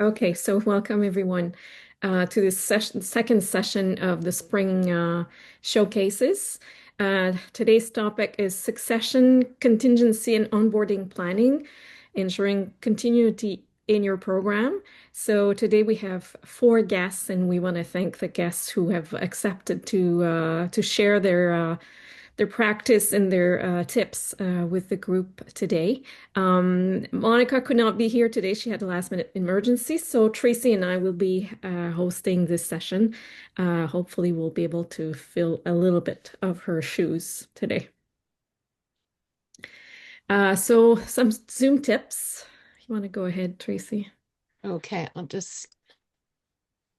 Okay, so welcome everyone to this second session of the spring showcases. Today's topic is succession, contingency, and onboarding planning, ensuring continuity in your program. So today we have four guests, and we want to thank the guests who have accepted to share their practice and their tips with the group today. Monica could not be here today. She had a last minute emergency. So Tracy and I will be hosting this session. Hopefully, we'll be able to fill a little bit of her shoes today. So some Zoom tips. You want to go ahead, Tracy? Okay, I'll just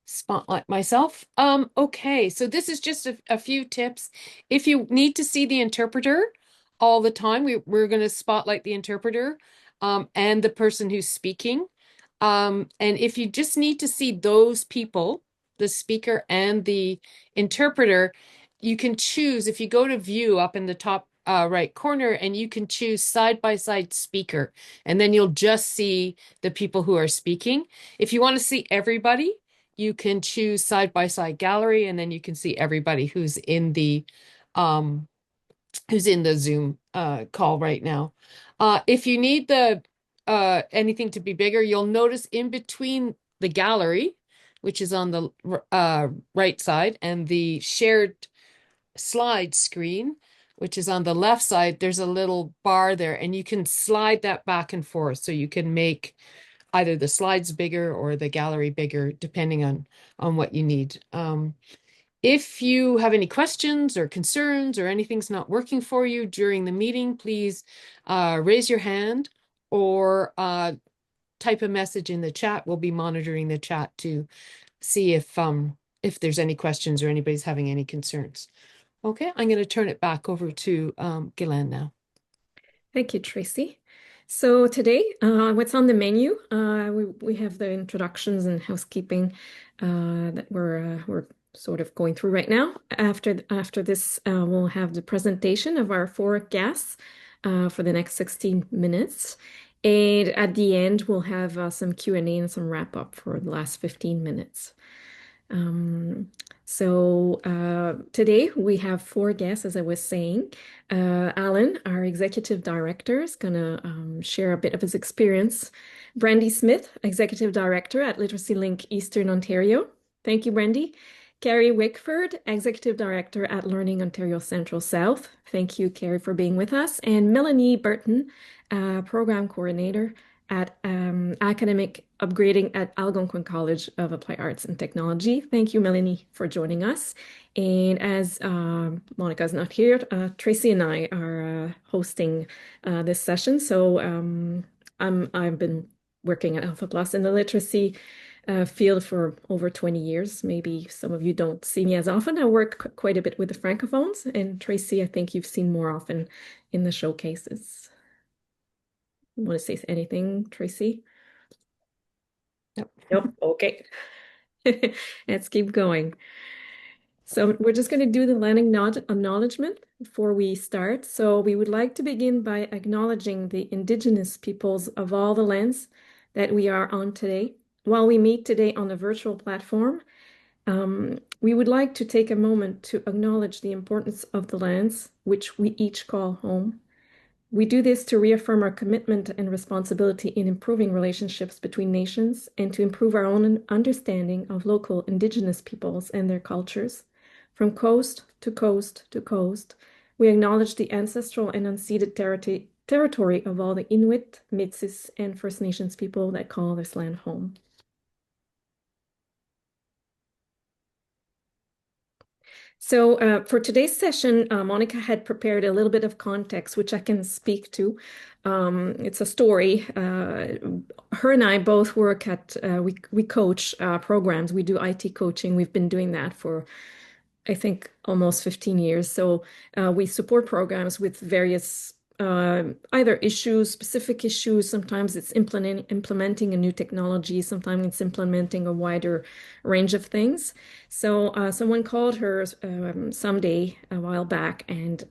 spotlight myself. Okay, so this is just a few tips. If you need to see the interpreter all the time, we're going to spotlight the interpreter and the person who's speaking. And if you just need to see those people, the speaker and the interpreter, you can choose if you go to view up in the top right corner and you can choose side by side speaker, and then you'll just see the people who are speaking. If you want to see everybody, you can choose side by side gallery, and then you can see everybody um who's in the Zoom call right now. If you need the anything to be bigger, you'll notice in between the gallery, which is on the right side, and the shared slide screen, which is on the left side, there's a little bar there, and you can slide that back and forth. So you can make either the slides bigger or the gallery bigger, depending on what you need. If you have any questions or concerns or anything's not working for you during the meeting, please raise your hand or type a message in the chat. We'll be monitoring the chat to see if there's any questions or anybody's having any concerns. Okay, I'm going to turn it back over to Ghislaine now. Thank you, Tracy. So today, what's on the menu? We have the introductions and housekeeping that we're sort of going through right now. After this, we'll have the presentation of our four guests for the next 16 minutes. And at the end, we'll have some Q&A and some wrap up for the last 15 minutes. Today we have four guests, as I was saying. Alan, our executive director, is going to share a bit of his experience. Brandy Smith, executive director at Literacy Link Eastern Ontario. Thank you, Brandy. Carrie Wickford, executive director at Learning Ontario Central South. Thank you, Carrie, for being with us. And Melanie Burton, program coordinator at academic upgrading at Algonquin College of Applied Arts and Technology. Thank you, Melanie, for joining us. And as Monica's not here, Tracy and I are hosting this session. So I've been working at AlphaPlus in the literacy field for over 20 years. Maybe some of you don't see me as often. I work quite a bit with the Francophones. And Tracy, I think you've seen more often in the showcases. You want to say anything, Tracy? Yep. Nope. Okay. Let's keep going. So we're just going to do the land acknowledgement before we start. So we would like to begin by acknowledging the Indigenous peoples of all the lands that we are on today. While we meet today on a virtual platform, we would like to take a moment to acknowledge the importance of the lands which we each call home. We do this to reaffirm our commitment and responsibility in improving relationships between nations and to improve our own understanding of local Indigenous peoples and their cultures. From coast to coast to coast, we acknowledge the ancestral and unceded territory of all the Inuit, Métis, and First Nations people that call this land home. So for today's session, Monica had prepared a little bit of context, which I can speak to. It's a story. Her and I both work at, we coach programs. We do IT coaching. We've been doing that for, I think, almost 15 years. So we support programs with various either issues, specific issues. Sometimes it's implementing a new technology. Sometimes it's implementing a wider range of things. So someone called her someday a while back, and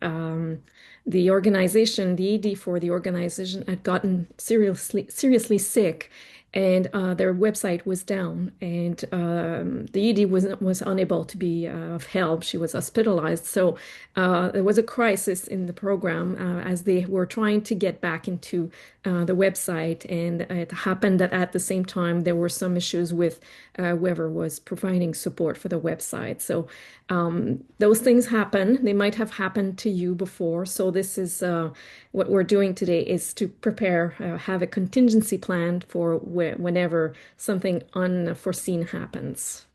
the organization, the ED for the organization, had gotten seriously sick. and their website was down, and the ED was unable to be of help. She was hospitalized, so there was a crisis in the program as they were trying to get back into the website, and it happened that at the same time there were some issues with whoever was providing support for the website. So those things happen. They might have happened to you before. So this is what we're doing today is to prepare, have a contingency plan for whenever something unforeseen happens.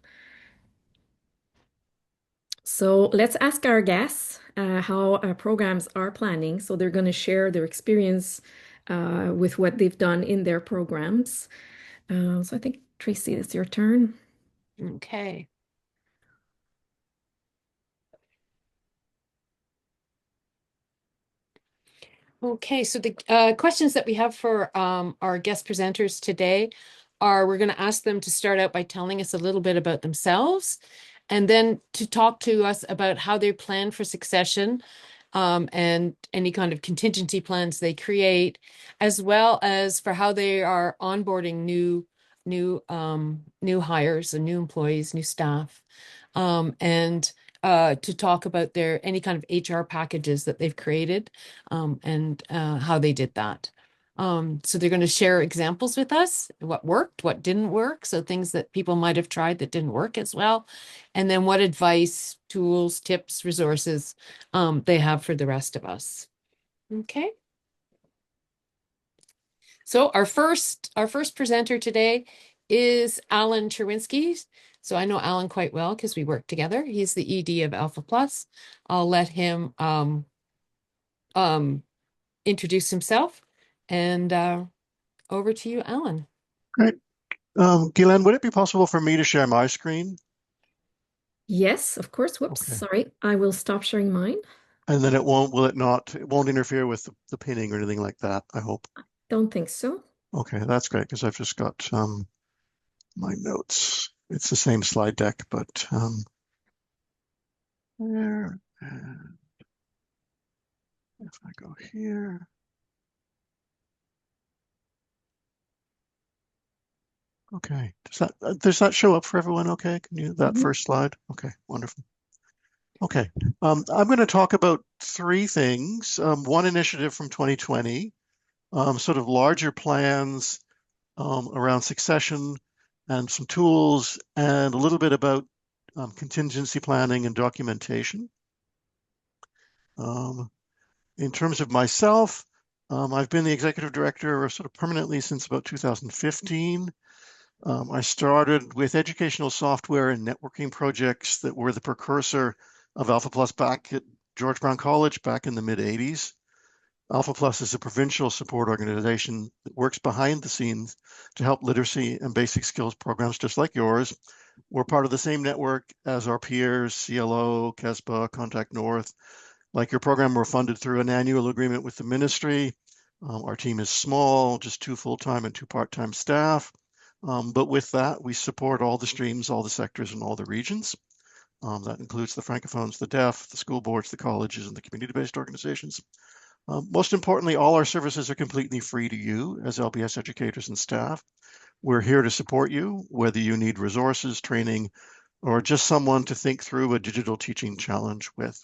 So let's ask our guests how programs are planning. So they're going to share their experience with what they've done in their programs. So I think, Tracy, it's your turn. Okay. Okay, so the questions that we have for our guest presenters today are we're going to ask them to start out by telling us a little bit about themselves and then to talk to us about how they plan for succession and any kind of contingency plans they create, as well as for how they are onboarding new hires and new employees, new staff, and to talk about their any kind of HR packages that they've created and how they did that. So they're going to share examples with us, what worked, what didn't work, so things that people might have tried that didn't work as well, and then what advice, tools, tips, resources they have for the rest of us. Okay. So our first presenter today is Alan Cherwinski. So I know Alan quite well because we work together. He's the ED of AlphaPlus. I'll let him um, introduce himself. And over to you, Alan. Great. Guylaine, would it be possible for me to share my screen? Yes, of course. Whoops, Okay. sorry. I will stop sharing mine. And then it won't interfere with the pinning or anything like that, I hope. Don't think so. Okay, that's great because I've just got my notes. It's the same slide deck, but there. And if I go here. Okay. Does that show up for everyone okay? Can you that Mhm. first slide? Okay, wonderful. Okay. I'm going to talk about three things. One initiative from 2020, sort of larger plans around succession and some tools, and a little bit about contingency planning and documentation. In terms of myself, I've been the executive director sort of permanently since about 2015. I started with educational software and networking projects that were the precursor of AlphaPlus back at George Brown College back in the mid-80s. AlphaPlus is a provincial support organization that works behind the scenes to help literacy and basic skills programs just like yours. We're part of the same network as our peers, CLO, KESPA, Contact North. Like your program, we're funded through an annual agreement with the ministry. Our team is small, just 2 full-time and 2 part-time staff. But with that, we support all the streams, all the sectors, and all the regions. That includes the francophones, the deaf, the school boards, the colleges, and the community-based organizations. Most importantly, all our services are completely free to you as LBS educators and staff. We're here to support you, whether you need resources, training, or just someone to think through a digital teaching challenge with.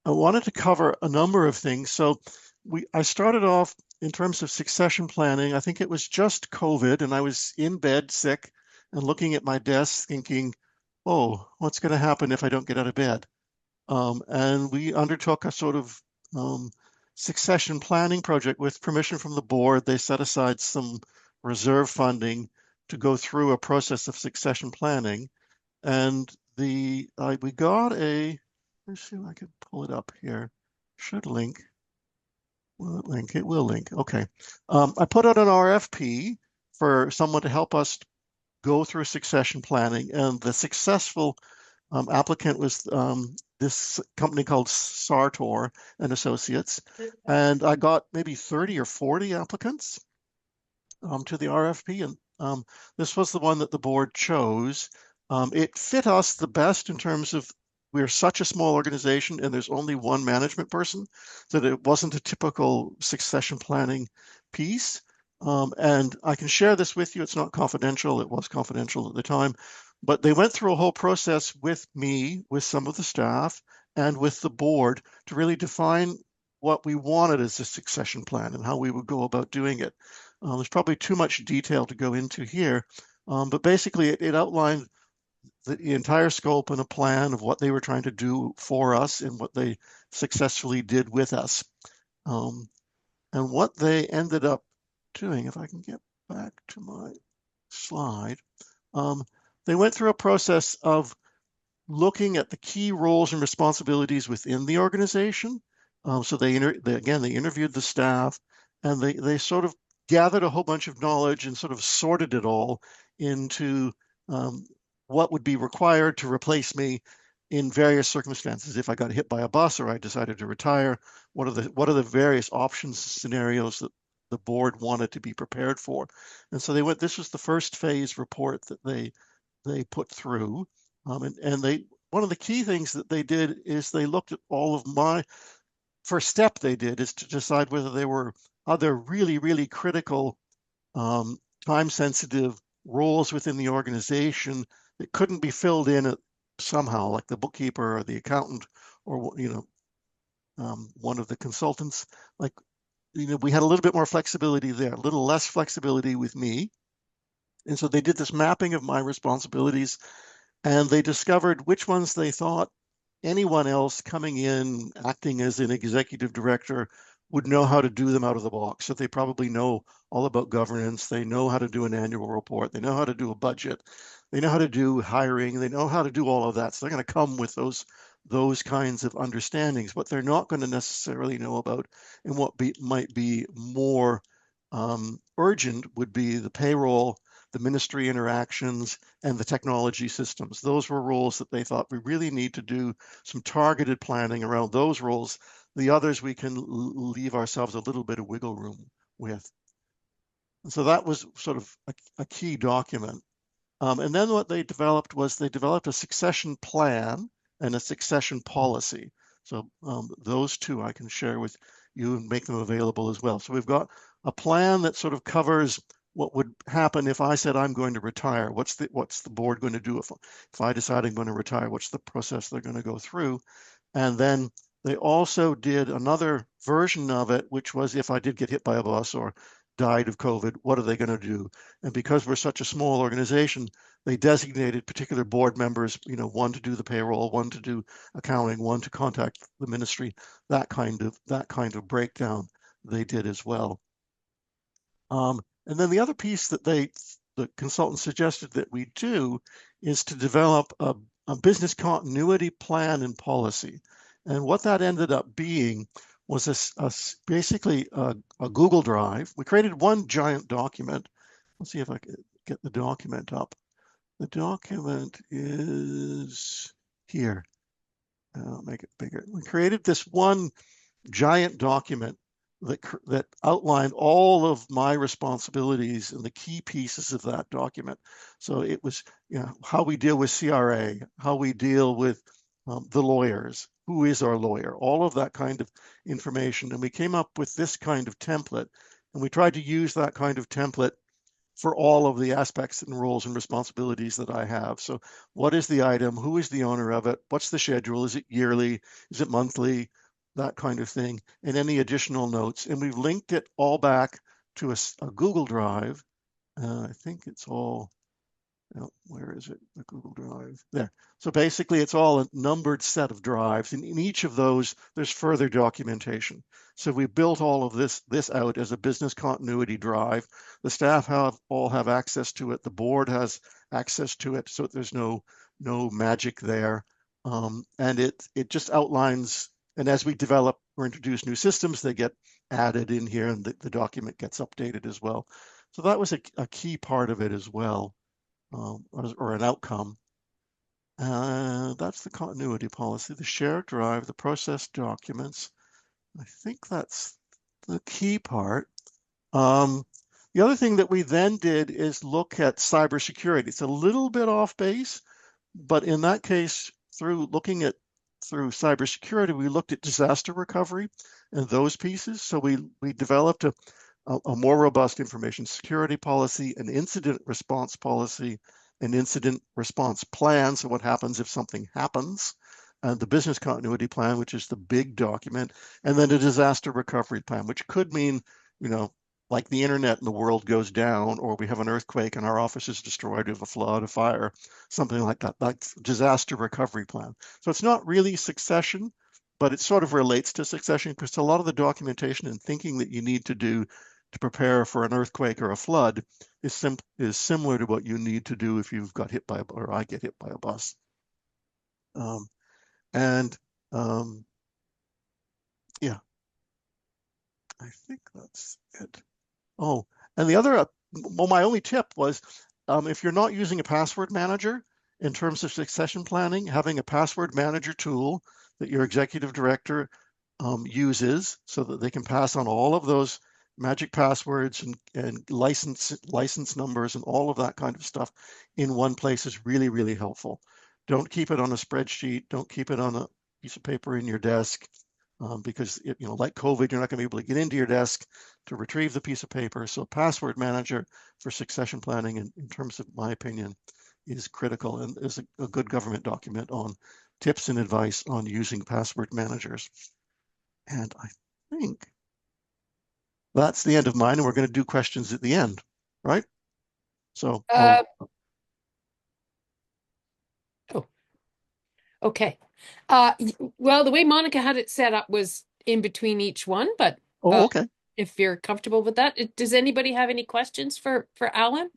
I wanted to cover a number of things. So I started off in terms of succession planning. I think it was just COVID, and I was in bed sick and looking at my desk thinking, oh, what's going to happen if I don't get out of bed? And we undertook a sort of succession planning project with permission from the board. They set aside some reserve funding to go through a process of succession planning. And we got let's see if I can pull it up here. Should link. Will it link? It will link. Okay. I put out an RFP for someone to help us go through succession planning, and the successful applicant was this company called Sartor and Associates, and I got maybe 30 or 40 applicants to the RFP, and this was the one that the board chose. It fit us the best in terms of we're such a small organization and there's only one management person that it wasn't a typical succession planning piece. And I can share this with you. It's not confidential. It was confidential at the time, but they went through a whole process with me, with some of the staff, and with the board to really define what we wanted as a succession plan and how we would go about doing it. There's probably too much detail to go into here, but basically it outlined the entire scope and a plan of what they were trying to do for us and what they successfully did with us. And what they ended up doing, if I can get back to my slide, they went through a process of looking at the key roles and responsibilities within the organization. So they interviewed the staff, and they sort of gathered a whole bunch of knowledge and sort of sorted it all into what would be required to replace me in various circumstances. If I got hit by a bus or I decided to retire, what are the various options, scenarios that the board wanted to be prepared for? And so this was the first phase report that they put through. And one of the key things that they did is they looked at all of my first step they did is to decide whether there were other really, really critical time sensitive roles within the organization that couldn't be filled in somehow, like the bookkeeper or the accountant or one of the consultants. Like, we had a little bit more flexibility there, a little less flexibility with me. And so they did this mapping of my responsibilities, and they discovered which ones they thought anyone else coming in, acting as an executive director, would know how to do them out of the box. So they probably know all about governance. They know how to do an annual report. They know how to do a budget. They know how to do hiring. They know how to do all of that. So they're going to come with those kinds of understandings. What they're not going to necessarily know about, and what might be more urgent, would be the payroll, the ministry interactions, and the technology systems. Those were roles that they thought we really need to do some targeted planning around those roles. The others we can leave ourselves a little bit of wiggle room with. And so that was sort of a key document. And then what they developed was they developed a succession plan and a succession policy. So those two I can share with you and make them available as well. So we've got a plan that sort of covers what would happen if I said I'm going to retire. What's the board going to do if I decide I'm going to retire? What's the process they're going to go through? And then they also did another version of it, which was if I did get hit by a bus or died of COVID, what are they going to do? And because we're such a small organization, they designated particular board members, one to do the payroll, one to do accounting, one to contact the ministry, that kind of breakdown they did as well. And then the other piece that the consultant suggested that we do is to develop a business continuity plan and policy. And what that ended up being was basically a Google Drive. We created one giant document. Let's see if I can get the document up. The document is here. I'll make it bigger. We created this one giant document that outlined all of my responsibilities and the key pieces of that document. So it was, how we deal with CRA, how we deal with the lawyers, who is our lawyer, all of that kind of information. And we came up with this kind of template, and we tried to use that kind of template for all of the aspects and roles and responsibilities that I have. So what is the item? Who is the owner of it? What's the schedule? Is it yearly? Is it monthly? That kind of thing, and any additional notes. And we've linked it all back to a Google Drive. I think it's all, where is it? The Google Drive, there. So basically it's all a numbered set of drives, and in each of those, there's further documentation. So we built all of this out as a business continuity drive. The staff all have access to it. The board has access to it, so there's no magic there. And it just outlines. And as we develop or introduce new systems, they get added in here, and the document gets updated as well. So that was a key part of it as well, or an outcome. That's the continuity policy, the shared drive, the process documents. I think that's the key part. The other thing that we then did is look at cybersecurity. It's a little bit off base, but in that case, through looking at through cybersecurity, we looked at disaster recovery and those pieces. So we developed a more robust information security policy, an incident response policy, an incident response plan. So what happens if something happens? The business continuity plan, which is the big document, and then a disaster recovery plan, which could mean, you know, like the internet and the world goes down, or we have an earthquake and our office is destroyed, we have a flood, a fire, something like that, like disaster recovery plan. So it's not really succession, but it sort of relates to succession because a lot of the documentation and thinking that you need to do to prepare for an earthquake or a flood is similar to what you need to do if you've got hit by, or I get hit by a bus. Um, and yeah, I think that's it. Oh, and the other, well, my only tip was if you're not using a password manager in terms of succession planning, having a password manager tool that your executive director uses so that they can pass on all of those magic passwords and license numbers and all of that kind of stuff in one place is really, really helpful. Don't keep it on a spreadsheet. Don't keep it on a piece of paper in your desk because, like COVID, you're not going to be able to get into your desk to retrieve the piece of paper. So password manager for succession planning, in terms of my opinion, is critical and is a good government document on tips and advice on using password managers. And I think that's the end of mine, and we're going to do questions at the end, right? So, Oh, okay. Well, the way Monica had it set up was in between each one, but okay. if you're comfortable with that, does anybody have any questions for Alan?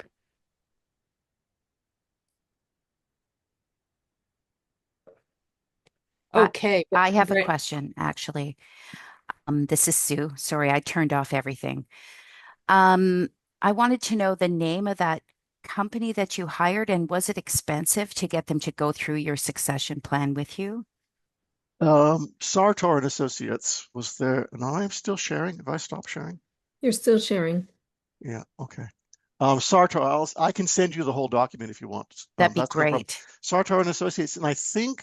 Okay. I have a question, actually. This is Sue. Sorry, I turned off everything. Um, I wanted to know the name of that company that you hired, and was it expensive to get them to go through your succession plan with you? Sartor and Associates was there, and I'm still sharing. Have I stopped sharing? You're still sharing. Yeah, okay. Sartor, I can send you the whole document if you want. That'd be That's no problem. great. Sartor and Associates, and I think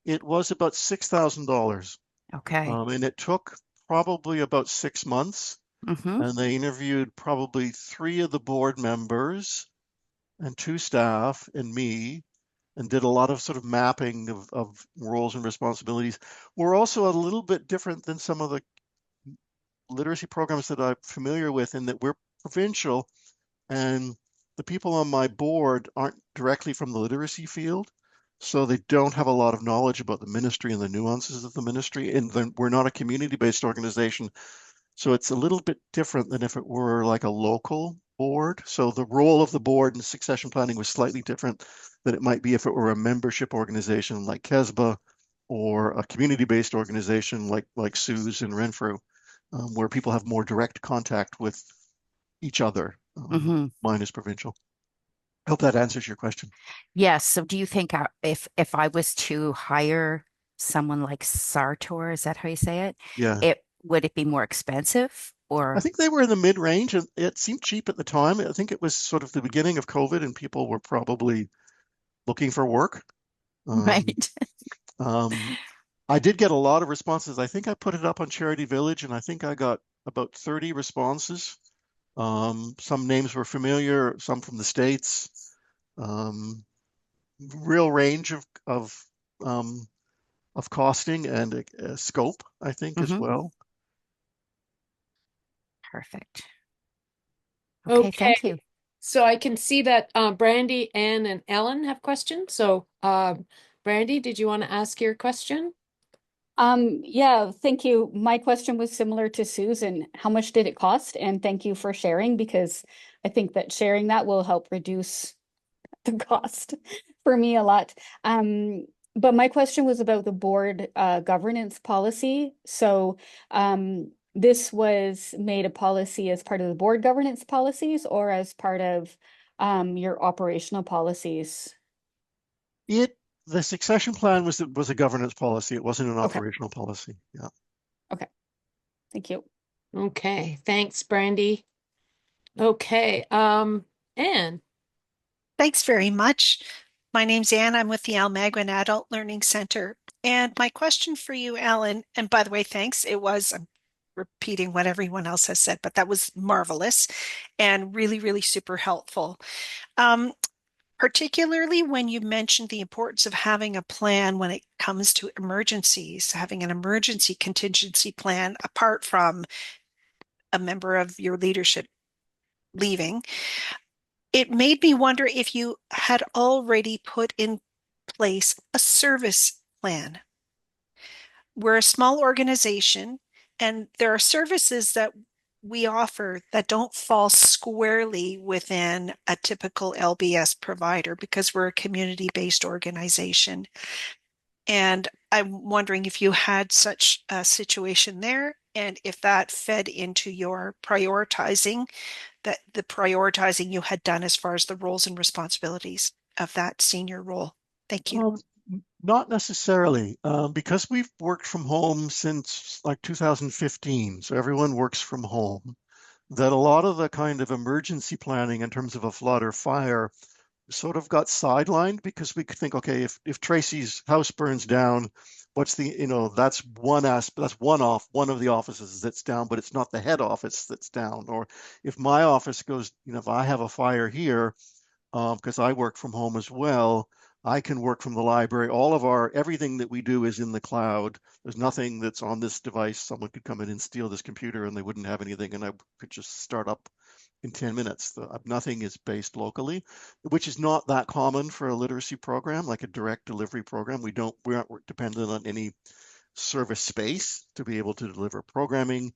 it was about $6,000. Okay. And it took probably about 6 months. Mm-hmm. And they interviewed probably 3 of the board members and 2 staff and me, and did a lot of sort of mapping of roles and responsibilities. We're also a little bit different than some of the literacy programs that I'm familiar with in that we're provincial and the people on my board aren't directly from the literacy field. So they don't have a lot of knowledge about the ministry and the nuances of the ministry. And then we're not a community-based organization. So it's a little bit different than if it were like a local board. So the role of the board in succession planning was slightly different than it might be if it were a membership organization like KESBA or a community-based organization like Sue's and Renfrew, where people have more direct contact with each other. Mm-hmm. Mine is provincial. I hope that answers your question. Yes. So do you think if I was to hire someone like Sartor, is that how you say it? Yeah. Would it be more expensive I or think they were in the mid-range and it seemed cheap at the time. I think it was sort of the beginning of COVID and people were probably looking for work. right? I did get a lot of responses. I think I put it up on Charity Village and I think I got about 30 responses. Some names were familiar, some from the States. Real range of costing and scope, I think, as Mm-hmm. well. Perfect. Okay, Okay. thank you. So I can see that Brandy, Anne, and Ellen have questions. So Brandy, did you want to ask your question? Yeah, thank you. My question was similar to Susan. How much did it cost? And thank you for sharing because I think that sharing that will help reduce the cost for me a lot. But my question was about the board governance policy. So this was made a policy as part of the board governance policies or as part of your operational policies? The succession plan was a governance policy. It wasn't an Okay, operational policy. Yeah. okay. Thank you. Okay, thanks, Brandy. Okay, Anne. Thanks very much. My name's Anne. I'm with the Almaguin Adult Learning Center. And my question for you, Alan, and by the way, thanks. I'm repeating what everyone else has said, but that was marvelous and really, really super helpful. Um, Particularly when you mentioned the importance of having a plan when it comes to emergencies, having an emergency contingency plan apart from a member of your leadership leaving. It made me wonder if you had already put in place a service plan. We're a small organization, and there are services that we offer that don't fall squarely within a typical LBS provider because we're a community-based organization. And I'm wondering if you had such a situation there and if that fed into your prioritizing, that the prioritizing you had done as far as the roles and responsibilities of that senior role. Thank you. Not necessarily, because we've worked from home since like 2015, so everyone works from home, that a lot of the kind of emergency planning in terms of a flood or fire sort of got sidelined because we could think, okay, if Tracy's house burns down, what's the, that's one of the offices that's down, but it's not the head office that's down. Or if my office goes, if I have a fire here, because I work from home as well, I can work from the library. Everything that we do is in the cloud. There's nothing that's on this device. Someone could come in and steal this computer and they wouldn't have anything, and I could just start up in 10 minutes. Nothing is based locally, which is not that common for a literacy program, like a direct delivery program. We aren't dependent on any service space to be able to deliver programming.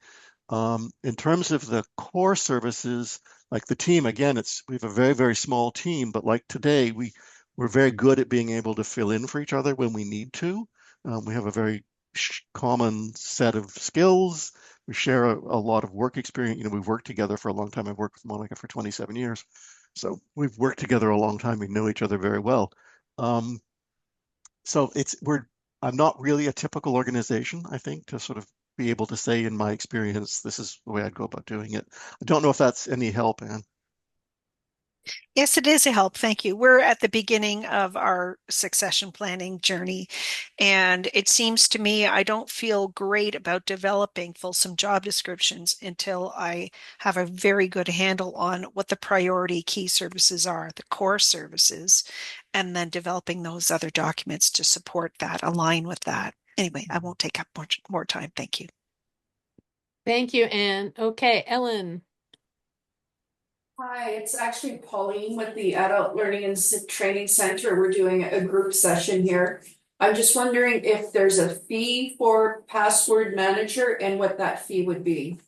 In terms of the core services, like the team, again, we have a very, very small team, but like today, we're very good at being able to fill in for each other when we need to. We have a very common set of skills. We share a lot of work experience. We've worked together for a long time. I've worked with Monica for 27 years. So we've worked together a long time. We know each other very well. So I'm not really a typical organization, I think, to sort of be able to say in my experience, this is the way I'd go about doing it. I don't know if that's any help, Anne. Yes, it is a help. Thank you. We're at the beginning of our succession planning journey, and it seems to me I don't feel great about developing fulsome job descriptions until I have a very good handle on what the priority key services are, the core services, and then developing those other documents to support that, align with that. Anyway, I won't take up more time. Thank you. Thank you, Anne. Okay, Ellen. Hi, it's actually Pauline with the Adult Learning and Training Center. We're doing a group session here. I'm just wondering if there's a fee for password manager and what that fee would be.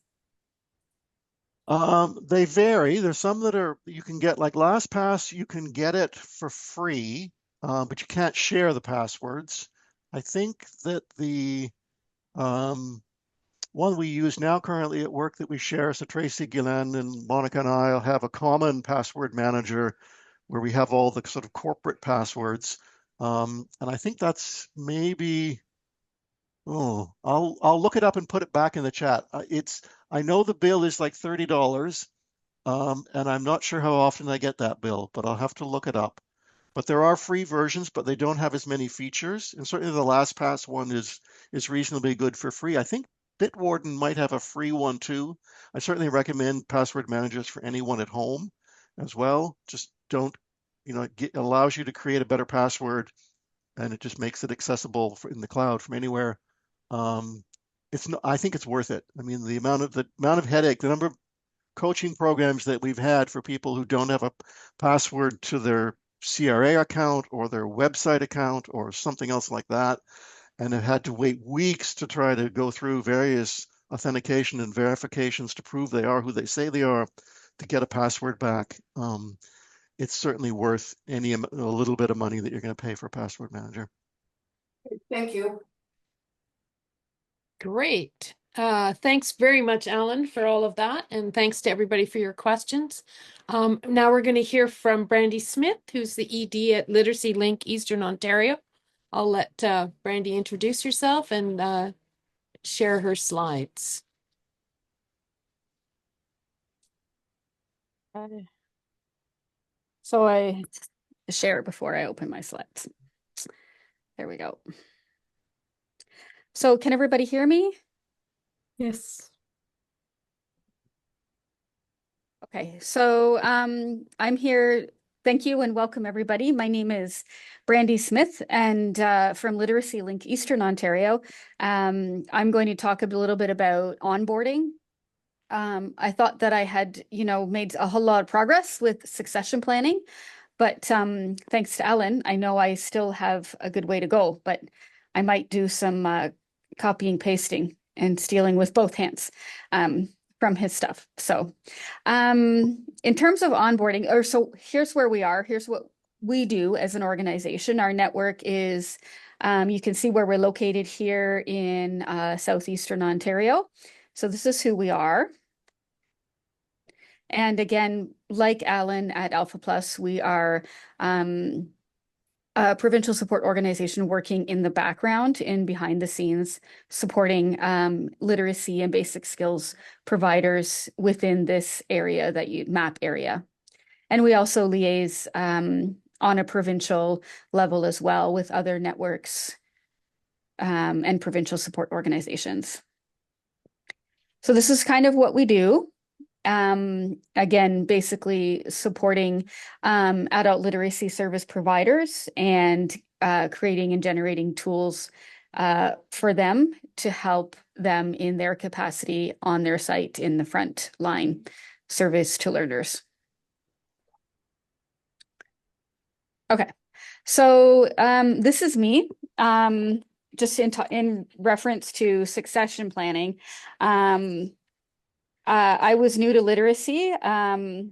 They vary. There's some that you can get, like LastPass, you can get it for free, but you can't share the passwords. I think that the one we use now currently at work that we share, so Tracy Gillen and Monica and I will have a common password manager where we have all the sort of corporate passwords. And I think that's maybe, I'll look it up and put it back in the chat. I know the bill is like $30, and I'm not sure how often I get that bill, but I'll have to look it up. But there are free versions, but they don't have as many features. And certainly the LastPass one is reasonably good for free. I think Bitwarden might have a free one too. I certainly recommend password managers for anyone at home as well. Just don't, it allows you to create a better password, and it just makes it accessible in the cloud from anywhere. I think it's worth it. I mean, the amount of headache, the number of coaching programs that we've had for people who don't have a password to their CRA account or their website account or something else like that, and have had to wait weeks to try to go through various authentication and verifications to prove they are who they say they are to get a password back. It's certainly worth a little bit of money that you're going to pay for a password manager. Thank you. Great. Thanks very much, Alan, for all of that. And thanks to everybody for your questions. Now we're going to hear from Brandy Smith, who's the ED at Literacy Link Eastern Ontario. I'll let Brandy introduce herself and share her slides. So I share it before I open my slides. There we go. So can everybody hear me? Yes. Okay, so I'm here. Thank you and welcome everybody. My name is Brandy Smith and from Literacy Link Eastern Ontario. I'm going to talk a little bit about onboarding. I thought that I had, made a whole lot of progress with succession planning, but thanks to Alan, I know I still have a good way to go, but I might do some copying, pasting, and stealing with both hands from his stuff. So in terms of onboarding, so here's where we are. Here's what we do as an organization. Our network is, you can see where we're located here in southeastern Ontario. So this is who we are. And again, like Alan at AlphaPlus, we are a provincial support organization working in the background and behind the scenes, supporting literacy and basic skills providers within this area, that map area. And we also liaise on a provincial level as well with other networks and provincial support organizations. So this is kind of what we do. Again, basically supporting adult literacy service providers and creating and generating tools for them to help them in their capacity on their site in the front line service to learners. Okay, so this is me. Just in reference to succession planning. I was new to literacy. I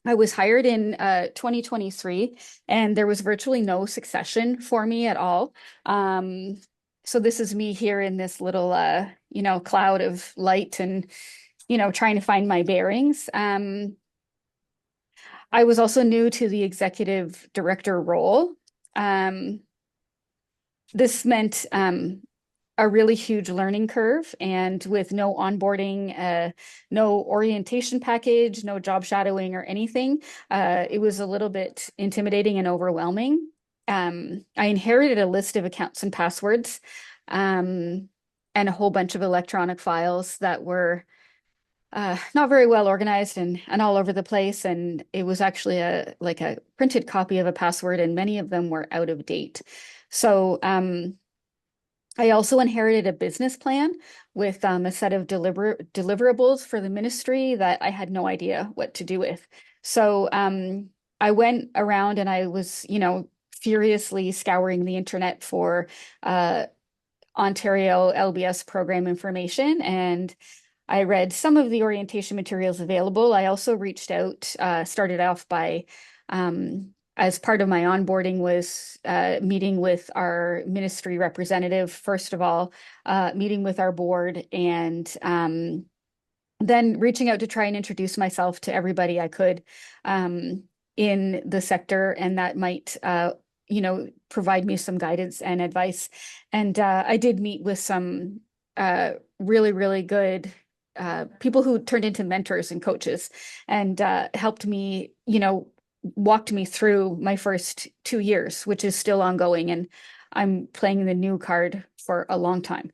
was hired in 2023, and there was virtually no succession for me at all. So this is me here in this little, cloud of light and, trying to find my bearings. I was also new to the executive director role. This meant a really huge learning curve, and with no onboarding, no orientation package, no job shadowing or anything, it was a little bit intimidating and overwhelming. I inherited a list of accounts and passwords and a whole bunch of electronic files that were not very well organized and all over the place. And it was actually like a printed copy of a password, and many of them were out of date. So I also inherited a business plan with a set of deliverables for the ministry that I had no idea what to do with. So I went around and I was, furiously scouring the internet for Ontario LBS program information, and I read some of the orientation materials available. I also reached out, started off by as part of my onboarding was meeting with our ministry representative, first of all, meeting with our board, and then reaching out to try and introduce myself to everybody I could in the sector, and that might, provide me some guidance and advice. And I did meet with some really, really good people who turned into mentors and coaches and helped me, walked me through my first 2 years, which is still ongoing, and I'm playing the new card for a long time.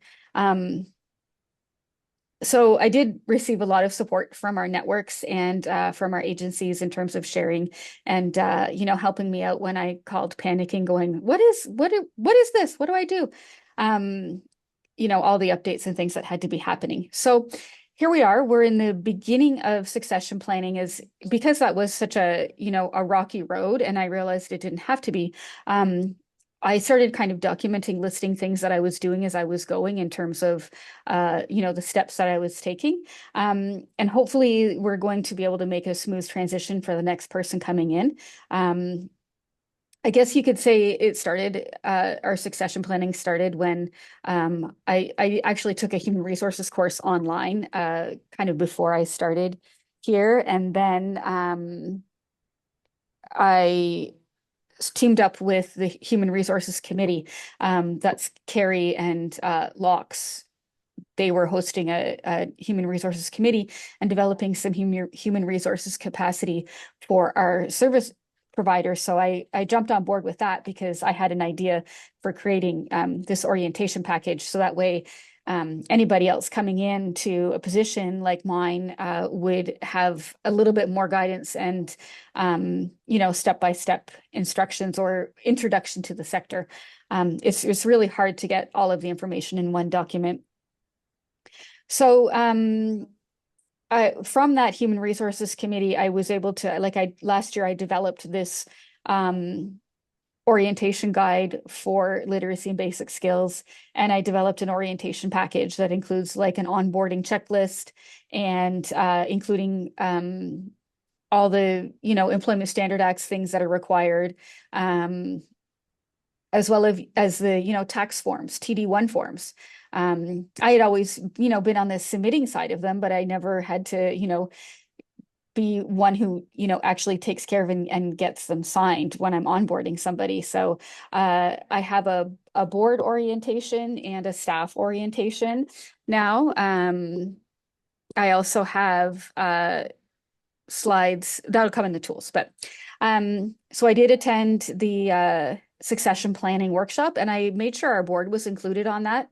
So I did receive a lot of support from our networks and from our agencies in terms of sharing and helping me out when I called panicking, going, what is this? What do I do? All the updates and things that had to be happening. So here we are. We're in the beginning of succession planning, is because that was such a rocky road, and I realized it didn't have to be. I started kind of documenting, listing things that I was doing as I was going in terms of, the steps that I was taking. And hopefully we're going to be able to make a smooth transition for the next person coming in. I guess you could say it started, our succession planning started when I actually took a human resources course online kind of before I started here. And then I teamed up with the Human Resources Committee. That's Carrie and Locks. They were hosting a Human Resources Committee and developing some human resources capacity for our service provider. So I jumped on board with that because I had an idea for creating this orientation package. So that way, anybody else coming into a position like mine would have a little bit more guidance and, step-by-step instructions or introduction to the sector. It's really hard to get all of the information in one document. So from that human resources committee, I was able to, last year I developed this orientation guide for literacy and basic skills. And I developed an orientation package that includes like an onboarding checklist and including all the, Employment Standard Acts things that are required, as well as the, tax forms, TD1 forms. I had always, been on the submitting side of them, but I never had to, be one who, actually takes care of and gets them signed when I'm onboarding somebody. So I have a board orientation and a staff orientation now. I also have slides that'll come in the tools, but so I did attend the succession planning workshop, and I made sure our board was included on that.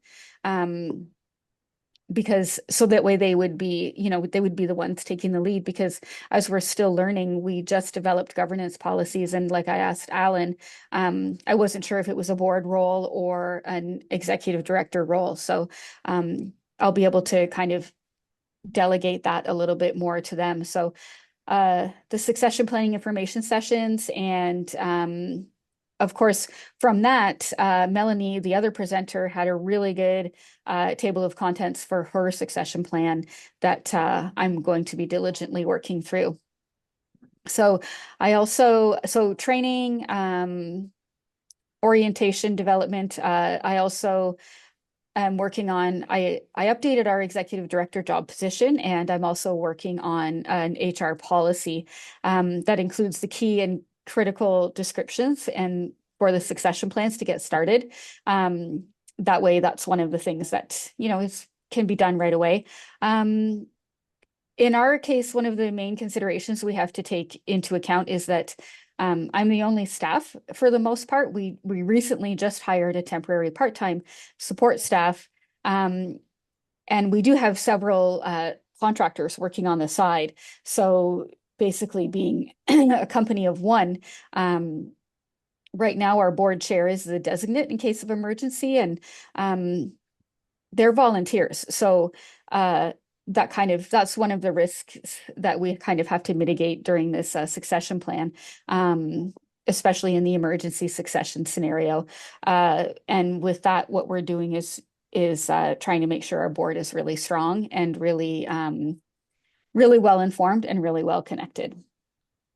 Because so that way they would be, they would be the ones taking the lead, because as we're still learning, we just developed governance policies. And like I asked Alan, I wasn't sure if it was a board role or an executive director role. So I'll be able to kind of delegate that a little bit more to them. So the succession planning information sessions and of course, from that, Melanie, the other presenter, had a really good table of contents for her succession plan that I'm going to be diligently working through. So training, orientation, development. I also am working on, I updated our executive director job position, and I'm also working on an HR policy that includes the key and critical descriptions and for the succession plans to get started. That way, that's one of the things that, can be done right away. In our case, one of the main considerations we have to take into account is that I'm the only staff for the most part. We recently just hired a temporary part-time support staff. And we do have several contractors working on the side. So basically being a company of one, right now our board chair is the designate in case of emergency, and they're volunteers. So that's one of the risks that we kind of have to mitigate during this succession plan, especially in the emergency succession scenario. And with that, what we're doing is trying to make sure our board is really strong and really well informed and really well connected.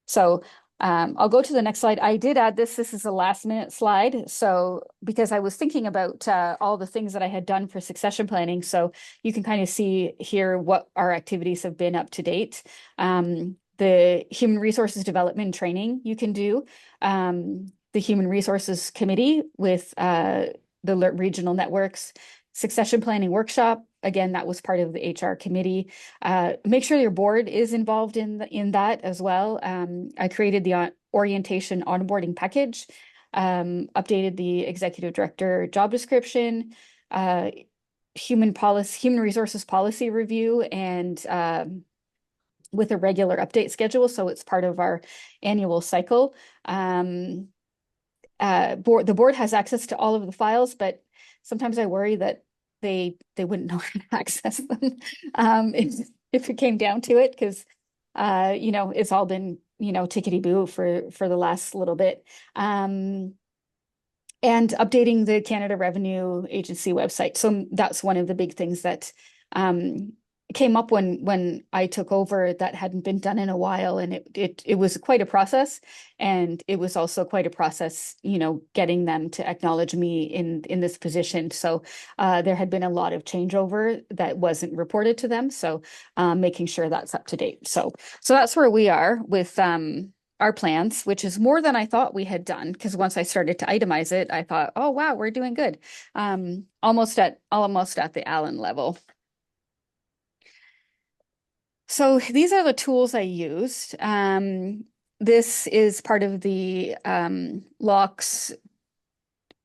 So I'll go to the next slide. I did add this. This is a last minute slide. So because I was thinking about all the things that I had done for succession planning. So you can kind of see here what our activities have been up to date. The human resources development and training you can do. The human resources committee with the regional networks, succession planning workshop. Again, that was part of the HR committee. Make sure your board is involved in that as well. I created the orientation onboarding package, updated the executive director job description, human resources policy review, and with a regular update schedule. So it's part of our annual cycle. The board has access to all of the files, but sometimes I worry that they wouldn't know how to access them if it came down to it, because it's all been tickety-boo for the last little bit. And updating the Canada Revenue Agency website. So that's one of the big things that came up when I took over that hadn't been done in a while, and it was quite a process, and it was also quite a process, getting them to acknowledge me in this position. So there had been a lot of changeover that wasn't reported to them. So making sure that's up to date. So that's where we are with our plans, which is more than I thought we had done, because once I started to itemize it, I thought, oh wow, we're doing good. Almost at the Allen level. So these are the tools I used. The this is part of the LOCK's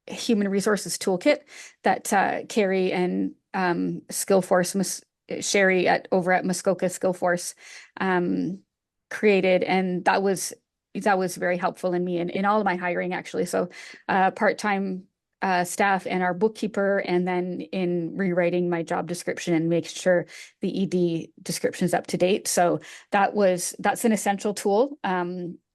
Human Resources Toolkit that Carrie and Skillforce, Sherry over at Muskoka Skillforce created, and that was very helpful in me in all of my hiring, actually. So part-time staff and our bookkeeper, and then in rewriting my job description and making sure the ED description is up to date. So that's an essential tool.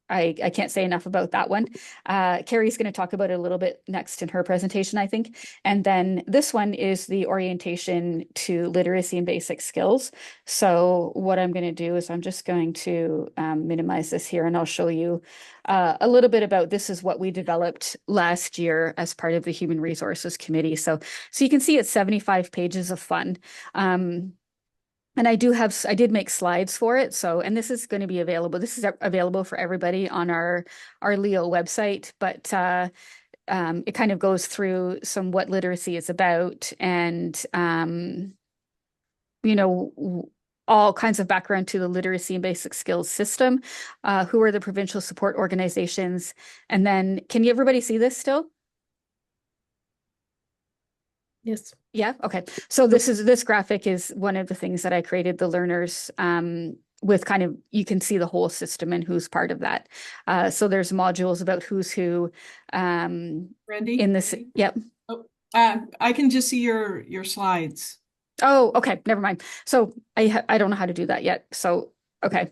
I can't say enough about that one. Carrie's going to talk about it a little bit next in her presentation, I think. And then this one is the orientation to literacy and basic skills. So what I'm going to do is I'm just going to minimize this here, and I'll show you a little bit about this is what we developed last year as part of the Human Resources Committee. So you can see it's 75 pages of fun. And I did make slides for it. So, and this is going to be available. This is available for everybody on our Leo website, but it kind of goes through what literacy is about, and all kinds of background to the literacy and basic skills system, who are the provincial support organizations. And then, can everybody see this still? Yes. Yeah. Okay. So this graphic is one of the things that I created the learners with you can see the whole system and who's part of that. So there's modules about who's who Brandy? in this. Yep. Oh, I can just see your slides. Oh, okay. Never mind. So I don't know how to do that yet. So, okay.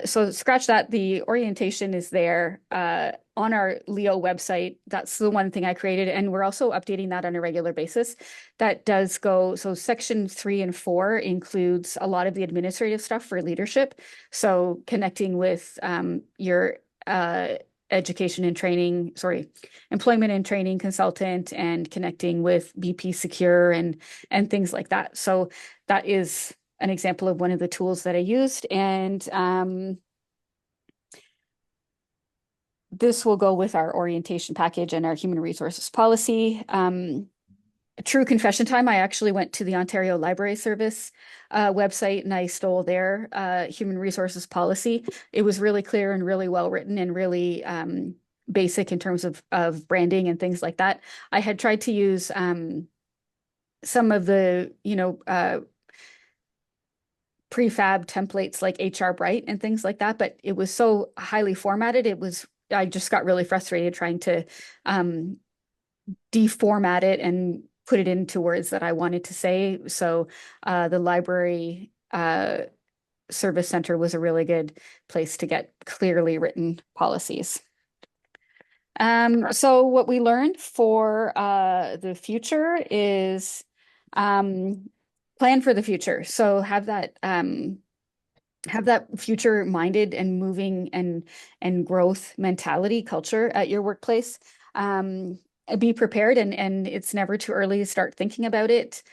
So scratch that. The orientation is there on our Leo website. That's the one thing I created. And we're also updating that on a regular basis. That does go, so section 3 and 4 includes a lot of the administrative stuff for leadership. So connecting with your employment and training consultant, and connecting with BP Secure and things like that. So that is an example of one of the tools that I used. And this will go with our orientation package and our human resources policy. True confession time, I actually went to the Ontario Library Service website, and I stole their human resources policy. It was really clear and really well written, and really basic in terms of branding and things like that. I had tried to use some of the prefab templates like HR Bright and things like that, but it was so highly formatted. I just got really frustrated trying to deformat it and put it into words that I wanted to say. So the library service center was a really good place to get clearly written policies. So what we learned for the future is plan for the future. So have that future minded and moving and growth mentality culture at your workplace. Be prepared, and it's never too early to start thinking about it.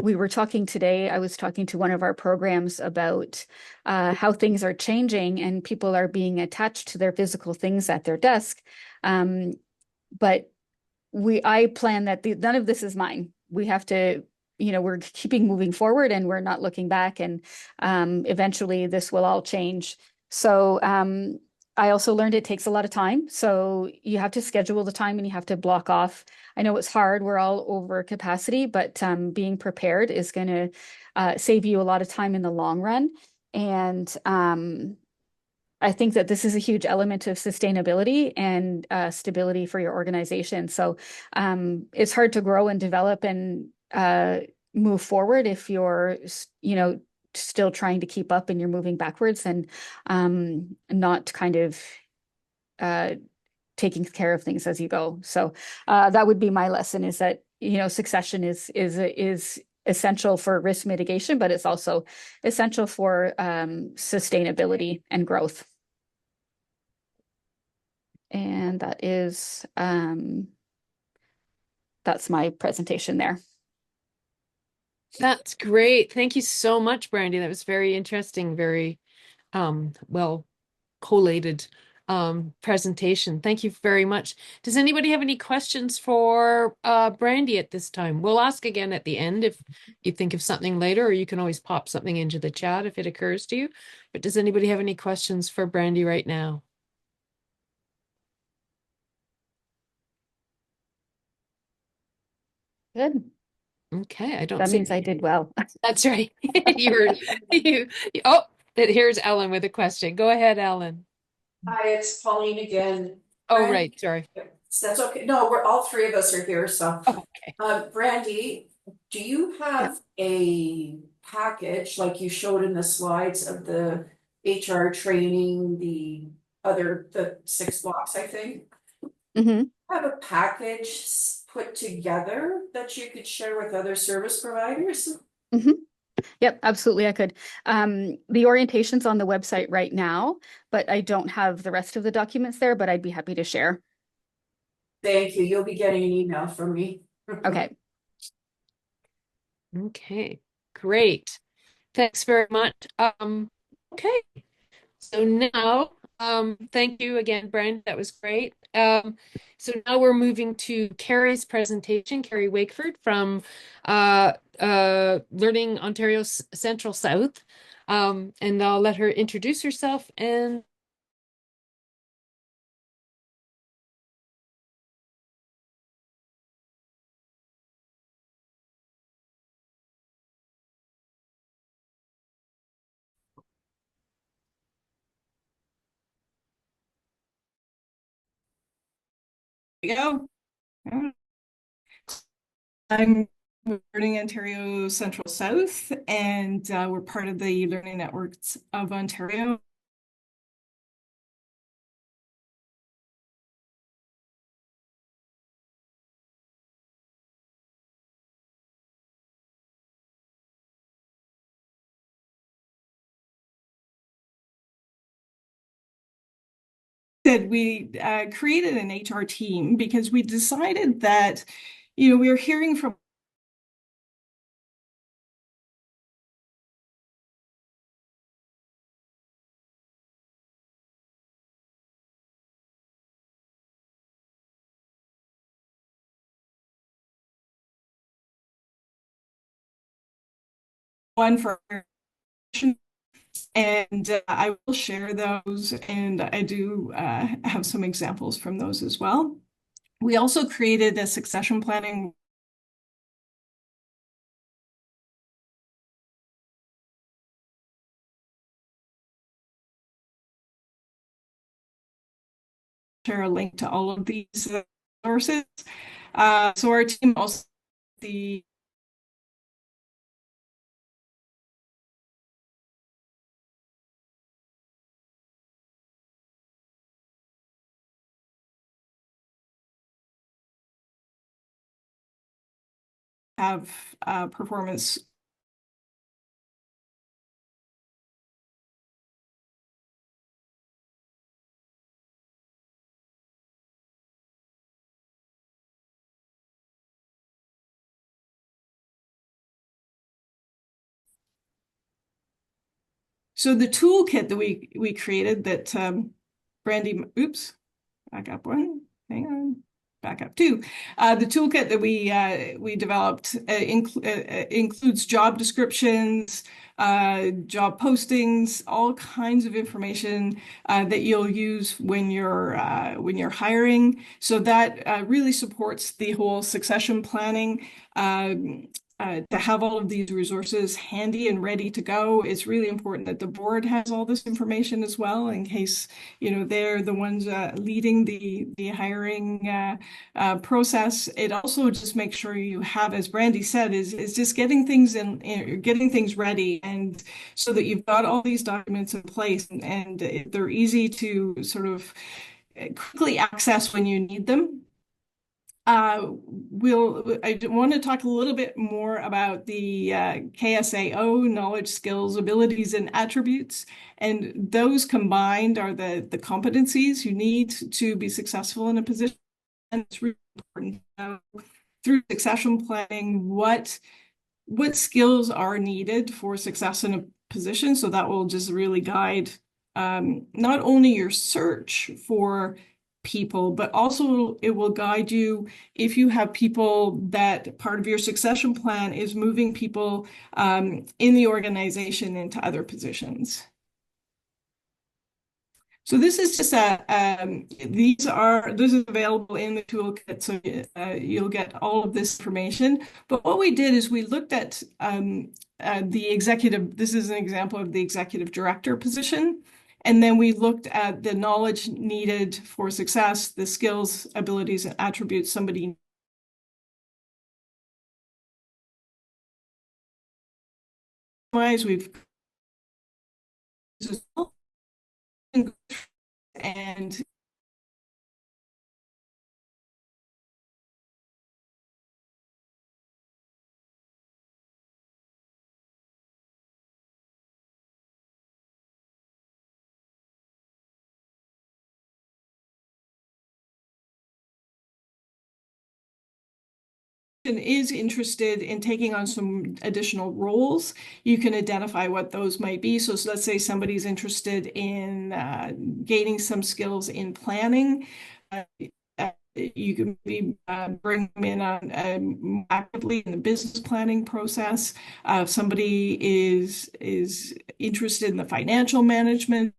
We were talking today, I was talking to one of our programs about how things are changing and people are being attached to their physical things at their desk. But I plan that none of this is mine. We have to, we're keeping moving forward, and we're not looking back, and eventually this will all change. So I also learned it takes a lot of time. So you have to schedule the time, and you have to block off. I know it's hard. We're all over capacity, but being prepared is going to save you a lot of time in the long run. And I think that this is a huge element of sustainability and stability for your organization. So it's hard to grow and develop and move forward if you're, still trying to keep up and you're moving backwards, and not kind of taking care of things as you go. So that would be my lesson, is that, succession is essential for risk mitigation, but it's also essential for sustainability and growth. And that is, that's my presentation there. That's great. Thank you so much, Brandy. That was very interesting, very well collated. presentation. Thank you very much. Does anybody have any questions for Brandy at this time? We'll ask again at the end if you think of something later, or you can always pop something into the chat if it occurs to you. But does anybody have any questions for Brandy right now? Good. Okay, I don't That see. means I did well. That's right. Oh, here's Ellen with a question. Go ahead, Ellen. Hi, it's Pauline again. Oh, Brandy, right. Sorry. that's okay. No, we're all three of us are here. So, Oh, okay. Brandy, do you have a package like you showed in the slides of the HR training, the 6 blocks, I think? Hmm. Have a package put together that you could share with other service providers? Hmm. Yep, absolutely, I could. The orientation's on the website right now, but I don't have the rest of the documents there, but I'd be happy to share. Thank you. You'll be getting an email from me. Okay. Okay, great. Thanks very much. Okay, so now, thank you again, Brent. That was great. So now we're moving to Carrie's presentation, Carrie Wakeford from Learning Ontario Central South. And I'll let her introduce herself and Go. I'm Learning Ontario Central South, and we're part of the Learning Networks of Ontario. That we created an HR team because we decided that, we were hearing from one for and I will share those, and I do have some examples from those as well. We also created a succession planning share a link to all of these sources. So our team also the have performance So the toolkit that we created that Brandy, oops, back up one, hang on, back up two. The toolkit that we developed includes job descriptions, job postings, all kinds of information that you'll use when you're hiring. So that really supports the whole succession planning. To have all of these resources handy and ready to go. It's really important that the board has all this information as well in case, they're the ones leading the hiring process. It also just makes sure you have, as Brandy said, is just getting things getting things ready, and so that you've got all these documents in place and they're easy to sort of quickly access when you need them. I want to talk a little bit more about the KSAO, knowledge, skills, abilities, and attributes. And those combined are the competencies you need to be successful in a position. And it's really important to know through succession planning what skills are needed for success in a position. So that will just really guide not only your search for people, but also it will guide you if you have people that part of your succession plan is moving people in the organization into other positions. So this is just this is available in the toolkit, so you'll get all of this information. But what we did is we looked at the executive, this is an example of the executive director position. And then we looked at the knowledge needed for success, the skills, abilities, and attributes somebody we've and is interested in taking on some additional roles, you can identify what those might be. So let's say somebody's interested in gaining some skills in planning. You can bring them in on actively in the business planning process. If somebody is interested in the financial management,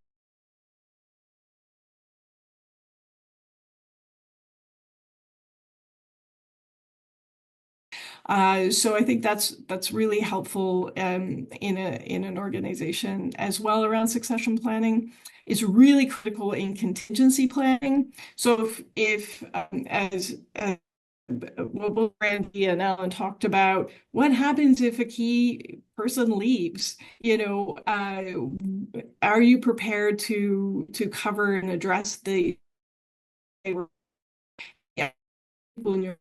so I think that's really helpful in an organization as well around succession planning. It's really critical in contingency planning. So if as what both Randy and Alan talked about, what happens if a key person leaves? You know, are you prepared to cover and address the people in your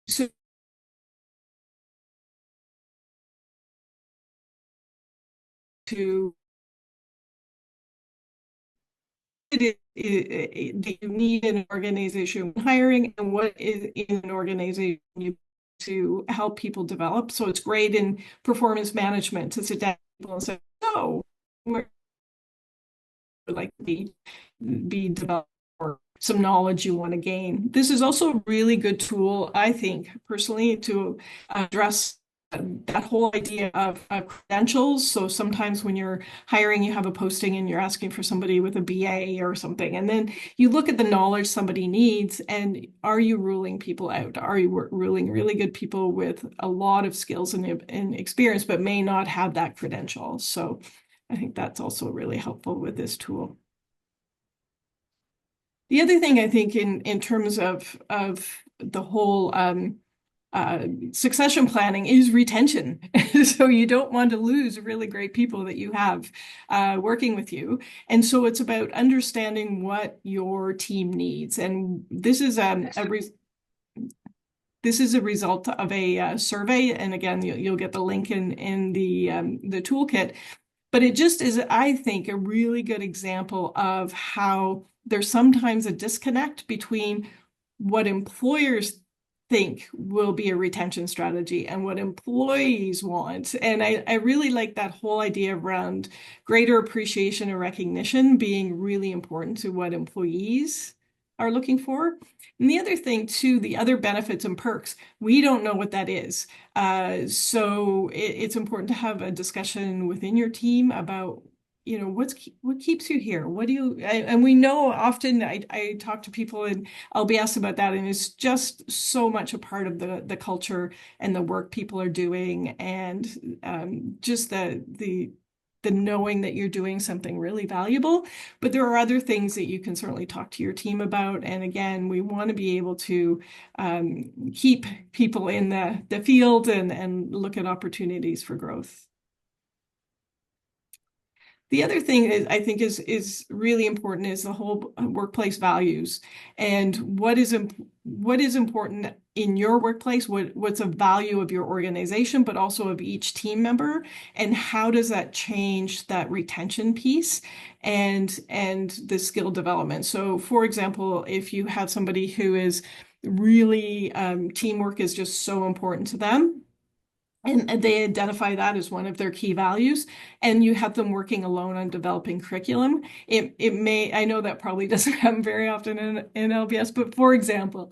so to do you need an organization hiring and what is in an organization to help people develop? So it's great in performance management to sit down with people and say, oh, we're like be developed or some knowledge you want to gain. This is also a really good tool, I think, personally, to address that whole idea of credentials. So sometimes when you're hiring, you have a posting and you're asking for somebody with a BA or something. And then you look at the knowledge somebody needs and are you ruling people out? Are you ruling really good people with a lot of skills and experience, but may not have that credential? So I think that's also really helpful with this tool. The other thing I think in terms of the whole succession planning is retention. So you don't want to lose really great people that you have working with you. And so it's about understanding what your team needs. And this is this is a result of a survey. And again, you'll get the link in the toolkit. But it just is, I think, a really good example of how there's sometimes a disconnect between what employers think will be a retention strategy and what employees want. And I really like that whole idea around greater appreciation and recognition being really important to what employees are looking for. And the other thing too, the other benefits and perks, we don't know what that is. So it's important to have a discussion within your team about, you know, what keeps you here? What do you, and we know often I talk to people and I'll be asked about that. And it's just so much a part of the culture and the work people are doing. And just the knowing that you're doing something really valuable. But there are other things that you can certainly talk to your team about. And again, we want to be able to keep people in the field and look at opportunities for growth. The other thing I think is really important is the whole workplace values and what is important in your workplace, what's a value of your organization, but also of each team member, and how does that change that retention piece and the skill development. So for example, if you have somebody who is really teamwork is just so important to them, And they identify that as one of their key values, and you have them working alone on developing curriculum. It may, I know that probably doesn't happen very often in LBS, but for example,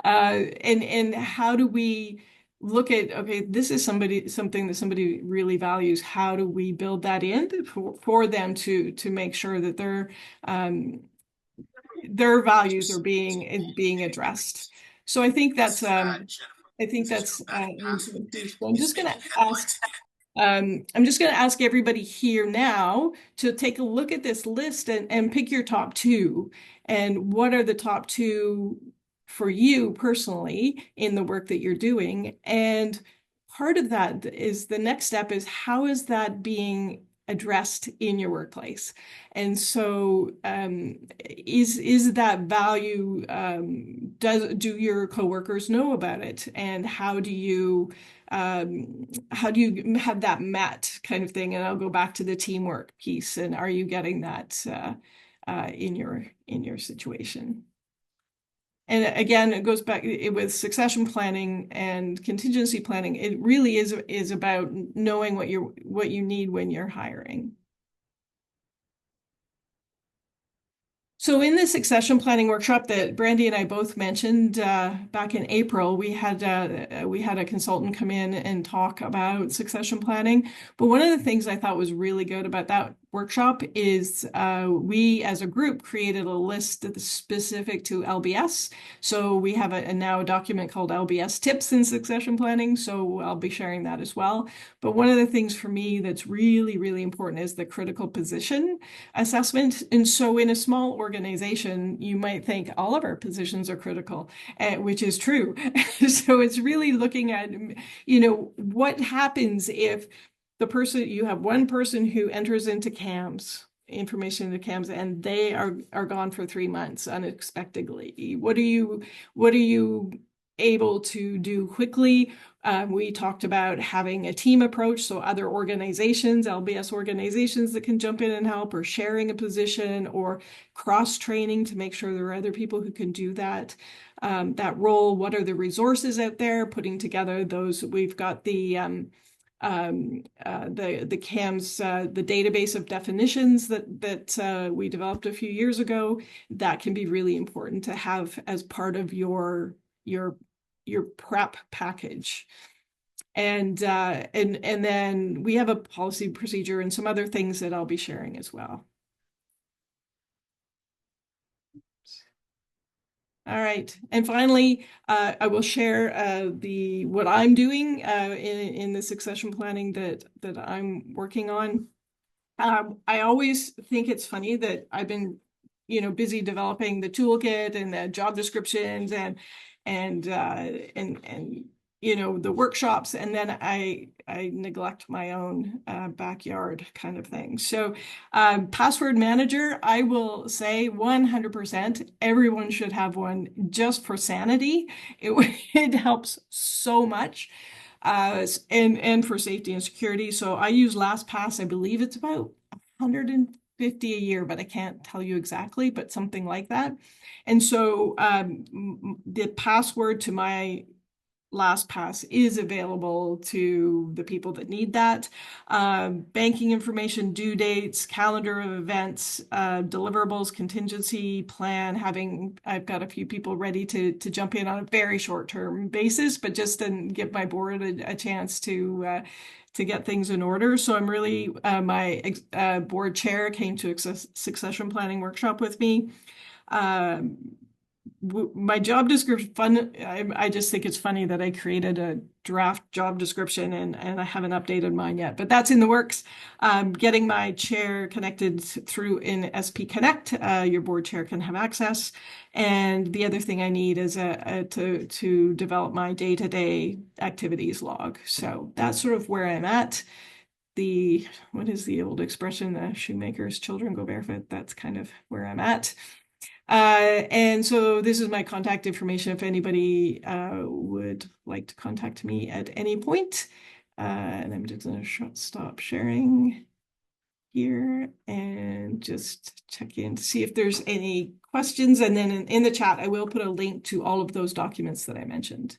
and how do we look at, okay, this is something that somebody really values. How do we build that in for them to make sure that their values are being addressed? So I think that's an important piece. So I'm just going to ask everybody here now to take a look at this list and pick your top two. And what are the top two for you personally in the work that you're doing? And part of that is the next step is, how is that being addressed in your workplace? And so is that value, do your coworkers know about it? And how do you have that met, kind of thing? And I'll go back to the teamwork piece. And are you getting that in your situation? And again, it goes back with succession planning and contingency planning. It really is about knowing what you need when you're hiring. So in the succession planning workshop that Brandy and I both mentioned back in April, we had a consultant come in and talk about succession planning. But one of the things I thought was really good about that workshop is we as a group created a list that's specific to LBS. So we have now a document called LBS Tips in Succession Planning. So I'll be sharing that as well. But one of the things for me that's really, really important is the critical position assessment. And so in a small organization, you might think all of our positions are critical, which is true. So it's really looking at, what happens if you have one person who enters into CAMS, information into CAMS, and they are gone for 3 months unexpectedly. What are you able to do quickly? We talked about having a team approach, so other organizations, LBS organizations that can jump in and help, or sharing a position, or cross-training to make sure there are other people who can do that role. What are the resources out there? Putting together those. We've got the CAMS, the database of definitions that we developed a few years ago. That can be really important to have as part of your prep package. And then we have a policy procedure and some other things that I'll be sharing as well. All right, and finally, I will share what I'm doing in the succession planning that I'm working on. I always think it's funny that I've been, busy developing the toolkit and the job descriptions and the workshops, and then I neglect my own backyard kind of thing. So password manager, I will say 100% everyone should have one, just for sanity. It helps so much, and for safety and security. So I use LastPass. I believe it's about 150 a year, but I can't tell you exactly, but something like that. And so the password to my LastPass is available to the people that need that. Banking information, due dates, calendar of events, deliverables, contingency plan. I've got a few people ready to jump in on a very short-term basis, but just to give my board a chance to get things in order. So I'm really, my board chair came to a succession planning workshop with me. My job description, I just think it's funny that I created a draft job description and I haven't updated mine yet, but that's in the works. Getting my chair connected through in SP Connect, your board chair can have access. And the other thing I need is to develop my day-to-day activities log. So that's sort of where I'm at. What is the old expression? The shoemaker's children go barefoot. That's kind of where I'm at. And so this is my contact information if anybody would like to contact me at any point. And I'm just going to stop sharing here and just check in to see if there's any questions. And then in the chat, I will put a link to all of those documents that I mentioned.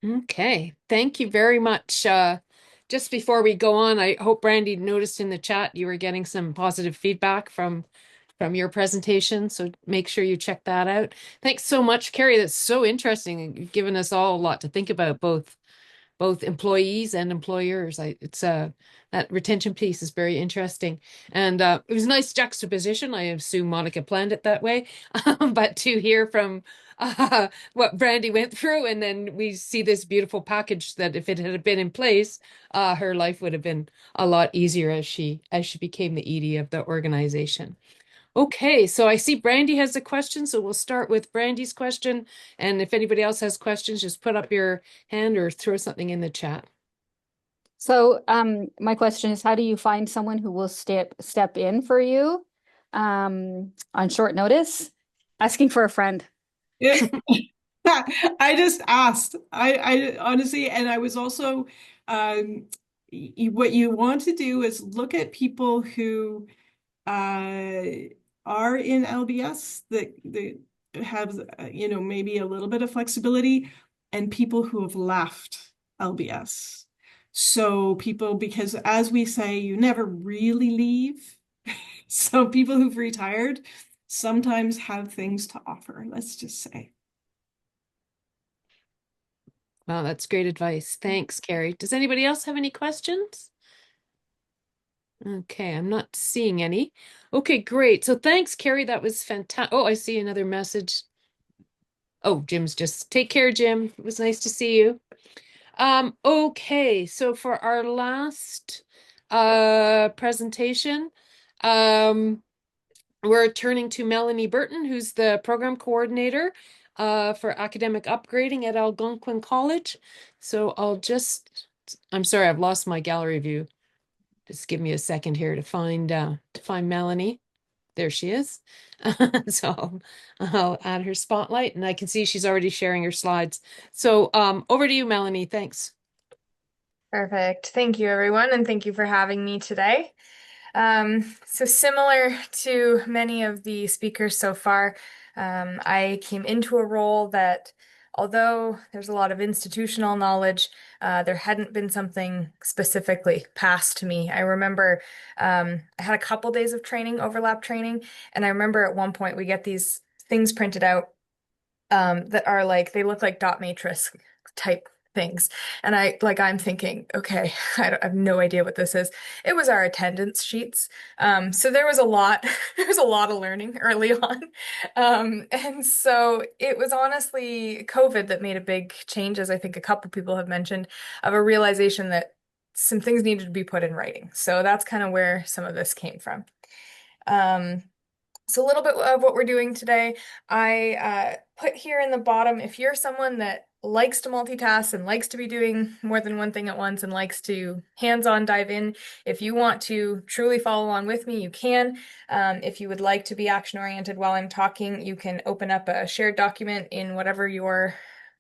Okay, thank you very much. Just before we go on, I hope Brandy noticed in the chat you were getting some positive feedback from your presentation, so make sure you check that out. Thanks so much, Carrie. That's so interesting. You've given us all a lot to think about, both employees and employers. It's that retention piece is very interesting, and it was a nice juxtaposition. I assume Monica planned it that way, but to hear from what Brandy went through, and then we see this beautiful package that if it had been in place, her life would have been a lot easier as she became the ED of the organization. Okay, so I see Brandy has a question, so we'll start with Brandy's question. And if anybody else has questions, just put up your hand or throw something in the chat. So my question is, how do you find someone who will step in for you on short notice? Asking for a friend. I just asked. I honestly, and I was also, what you want to do is look at people who are in LBS that have, maybe a little bit of flexibility, and people who have left LBS. So people, because as we say, you never really leave. So people who've retired sometimes have things to offer, let's just say. Wow, that's great advice. Thanks, Carrie. Does anybody else have any questions? Okay, I'm not seeing any. Okay, great. So thanks, Carrie. That was fantastic. Oh, I see another message. Oh, Jim's just take care, Jim. It was nice to see you. Okay, so for our last presentation, we're turning to Melanie Burton, who's the program coordinator for academic upgrading at Algonquin College. So I'm sorry, I've lost my gallery view. Just give me a second here to find Melanie. There she is. So I'll add her spotlight, and I can see she's already sharing her slides. So over to you, Melanie. Thanks. Perfect. Thank you, everyone, and thank you for having me today. So similar to many of the speakers so far, I came into a role that, although there's a lot of institutional knowledge, there hadn't been something specifically passed to me. I remember I had a couple days of training, overlap training, and I remember at one point we get these things printed out that are like, they look like dot matrix type things. And I'm thinking, okay, I have no idea what this is. It was our attendance sheets. So there was a lot, there was a lot of learning early on. And so it was honestly COVID that made a big change, as I think a couple people have mentioned, of a realization that some things needed to be put in writing. So that's kind of where some of this came from. So a little bit of what we're doing today, I put here in the bottom, if you're someone that likes to multitask and likes to be doing more than one thing at once and likes to hands-on dive in, if you want to truly follow along with me, you can. If you would like to be action-oriented while I'm talking, you can open up a shared document in whatever your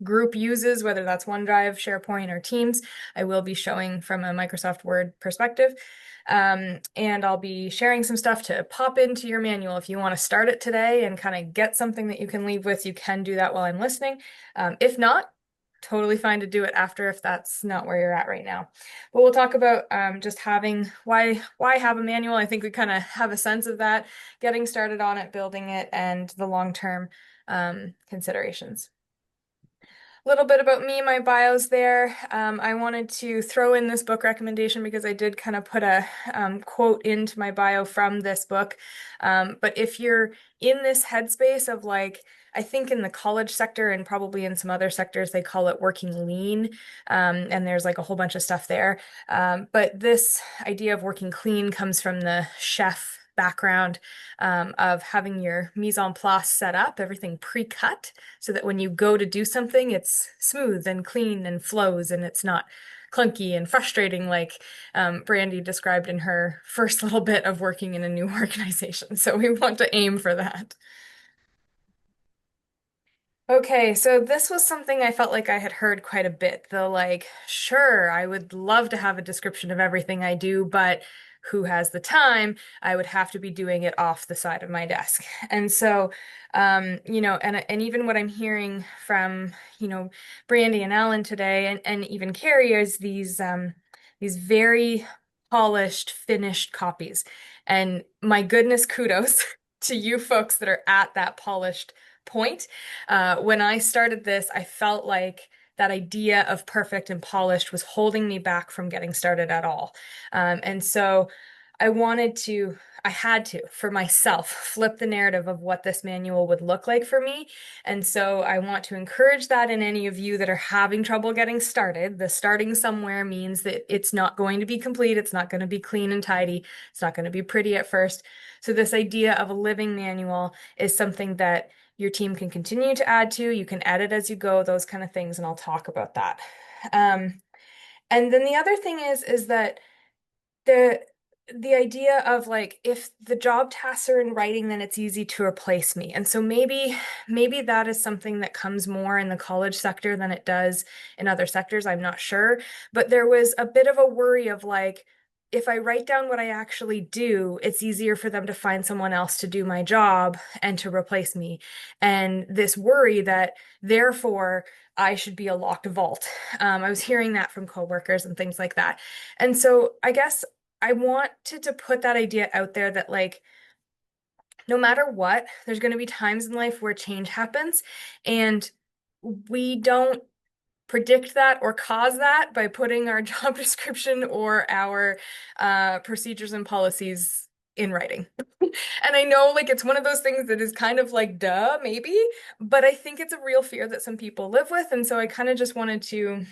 group uses, whether that's OneDrive, SharePoint, or Teams. I will be showing from a Microsoft Word perspective. And I'll be sharing some stuff to pop into your manual. If you want to start it today and kind of get something that you can leave with, you can do that while I'm listening. If not, totally fine to do it after if that's not where you're at right now. But we'll talk about just having, why have a manual? I think we kind of have a sense of that, getting started on it, building it, and the long-term considerations. A little bit about me, my bio's there. I wanted to throw in this book recommendation because I did kind of put a quote into my bio from this book. But if you're in this headspace of like, I think in the college sector and probably in some other sectors, they call it working lean. And there's like a whole bunch of stuff there. But this idea of working clean comes from the chef background of having your mise en place set up, everything pre-cut, so that when you go to do something, it's smooth and clean and flows and it's not clunky and frustrating like Brandy described in her first little bit of working in a new organization. So we want to aim for that. Okay, so this was something I felt like I had heard quite a bit. The like, sure, I would love to have a description of everything I do, but who has the time, I would have to be doing it off the side of my desk. And so, you know, and even what I'm hearing from, you know, Brandy and Alan today, and even Carrie, is these very polished, finished copies. And my goodness, kudos to you folks that are at that polished point. When I started this, I felt like that idea of perfect and polished was holding me back from getting started at all. And so I had to, for myself, flip the narrative of what this manual would look like for me. And so I want to encourage that in any of you that are having trouble getting started. The starting somewhere means that it's not going to be complete. It's not going to be clean and tidy. It's not going to be pretty at first. So this idea of a living manual is something that your team can continue to add to. You can edit as you go, those kind of things, and I'll talk about that. And then the other thing is that the the idea of like, if the job tasks are in writing, then it's easy to replace me. And so maybe that is something that comes more in the college sector than it does in other sectors. I'm not sure. But there was a bit of a worry of like, if I write down what I actually do, it's easier for them to find someone else to do my job and to replace me. And this worry that therefore I should be a locked vault. I was hearing that from coworkers and things like that. And so I guess I wanted to put that idea out there that like, no matter what, there's going to be times in life where change happens, and we don't predict that or cause that by putting our job description or our procedures and policies in writing. And I know like it's one of those things that is kind of like, duh, maybe, but I think it's a real fear that some people live with. And so I kind of just wanted to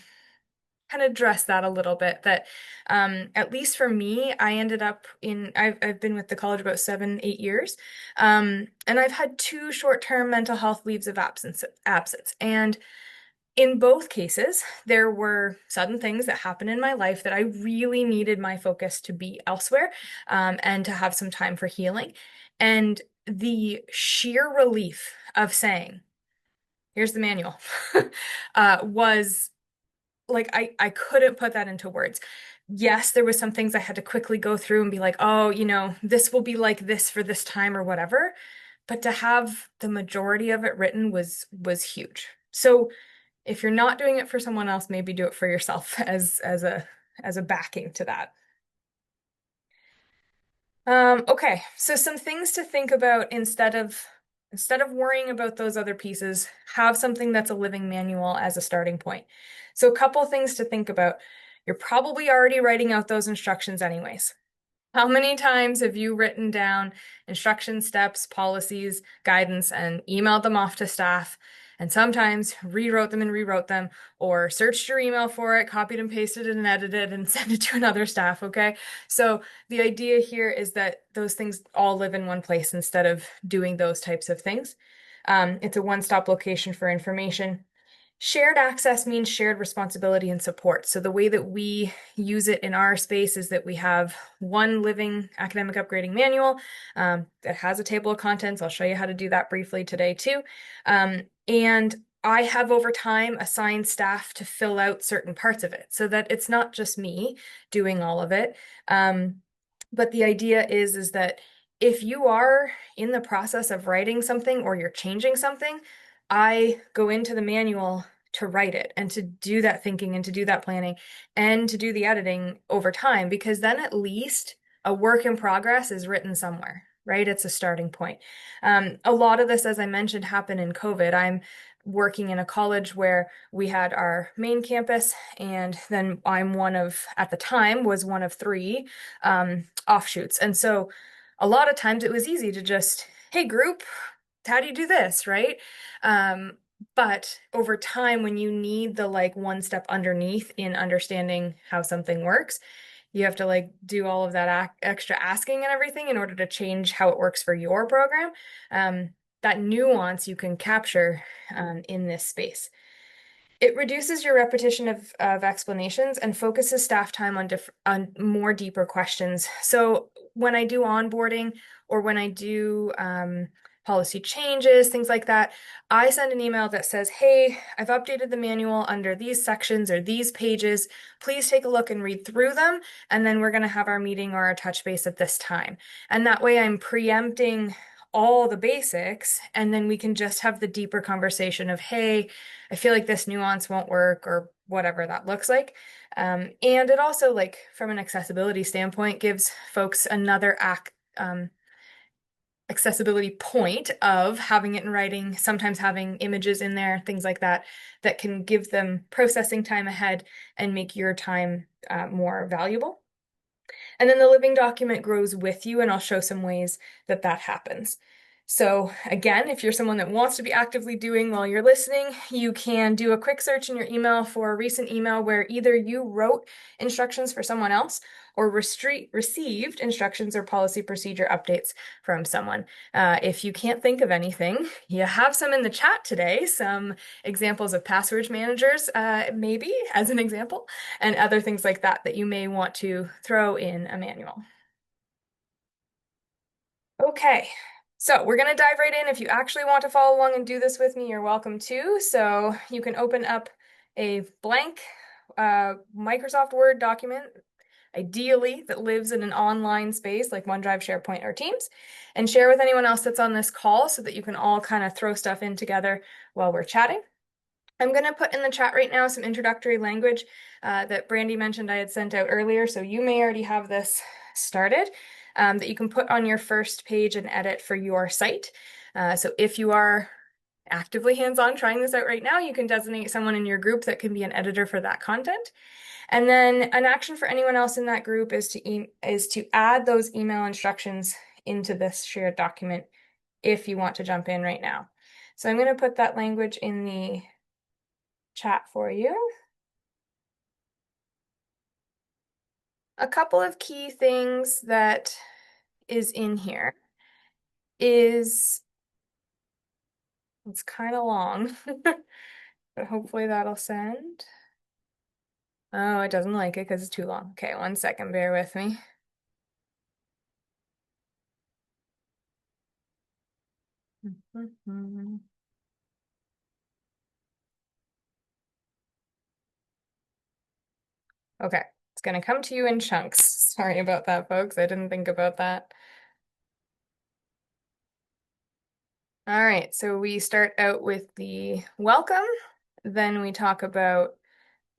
kind of address that a little bit, that at least for me, I ended up I've been with the college about 7-8 years, and I've had 2 short-term mental health leaves of absence. And in both cases, there were sudden things that happened in my life that I really needed my focus to be elsewhere, and to have some time for healing. And the sheer relief of saying, here's the manual, was like, I couldn't put that into words. Yes, there was some things I had to quickly go through and be like, oh, you know, this will be like this for this time or whatever. But to have the majority of it written was huge. So if you're not doing it for someone else, maybe do it for yourself as a backing to that. Okay, so some things to think about instead of worrying about those other pieces, have something that's a living manual as a starting point. So a couple things to think about. You're probably already writing out those instructions anyways. How many times have you written down instruction steps, policies, guidance, and emailed them off to staff? And sometimes rewrote them, or searched your email for it, copied and pasted it and edited and sent it to another staff, okay? So the idea here is that those things all live in one place instead of doing those types of things. It's a one-stop location for information. Shared access means shared responsibility and support. So the way that we use it in our space is that we have one living academic upgrading manual that has a table of contents. I'll show you how to do that briefly today too. And I have over time assigned staff to fill out certain parts of it so that it's not just me doing all of it. But the idea is that if you are in the process of writing something or you're changing something, I go into the manual to write it and to do that thinking and to do that planning and to do the editing over time, because then at least a work in progress is written somewhere, right? It's a starting point. A lot of this, as I mentioned, happened in COVID. I'm working in a college where we had our main campus, and then I'm at the time, was one of 3 offshoots. And so a lot of times it was easy to just, hey, group, how do you do this, right? But over time, when you need the like one step underneath in understanding how something works, you have to like do all of that extra asking and everything in order to change how it works for your program. That nuance you can capture in this space. It reduces your repetition of explanations and focuses staff time on more deeper questions. So when I do onboarding, or when I do policy changes, things like that, I send an email that says, hey, I've updated the manual under these sections or these pages. Please take a look and read through them. And then we're going to have our meeting or our touch base at this time. And that way I'm preempting all the basics, and then we can just have the deeper conversation of, hey, I feel like this nuance won't work, or whatever that looks like. And it also, like, from an accessibility standpoint, gives folks another accessibility point of having it in writing, sometimes having images in there, things like that, that can give them processing time ahead and make your time more valuable. And then the living document grows with you, and I'll show some ways that that happens. So again, if you're someone that wants to be actively doing while you're listening, you can do a quick search in your email for a recent email where either you wrote instructions for someone else or received instructions or policy procedure updates from someone. If you can't think of anything, you have some in the chat today, some examples of password managers, maybe as an example, and other things like that that you may want to throw in a manual. Okay, so we're going to dive right in. If you actually want to follow along and do this with me, you're welcome to. So you can open up a blank Microsoft Word document, ideally that lives in an online space like OneDrive, SharePoint, or Teams, and share with anyone else that's on this call so that you can all kind of throw stuff in together while we're chatting. I'm going to put in the chat right now some introductory language that Brandy mentioned I had sent out earlier, so you may already have this started, that you can put on your first page and edit for your site. So if you are actively hands-on trying this out right now, you can designate someone in your group that can be an editor for that content. And then an action for anyone else in that group is to add those email instructions into this shared document if you want to jump in right now. So I'm going to put that language in the chat for you. A couple of key things that is in here is, it's kind of long, but hopefully that'll send. Oh, it doesn't like it because it's too long. Okay, 1 second, bear with me. Okay, it's going to come to you in chunks. Sorry about that, folks. I didn't think about that. All right, so we start out with the welcome. Then we talk about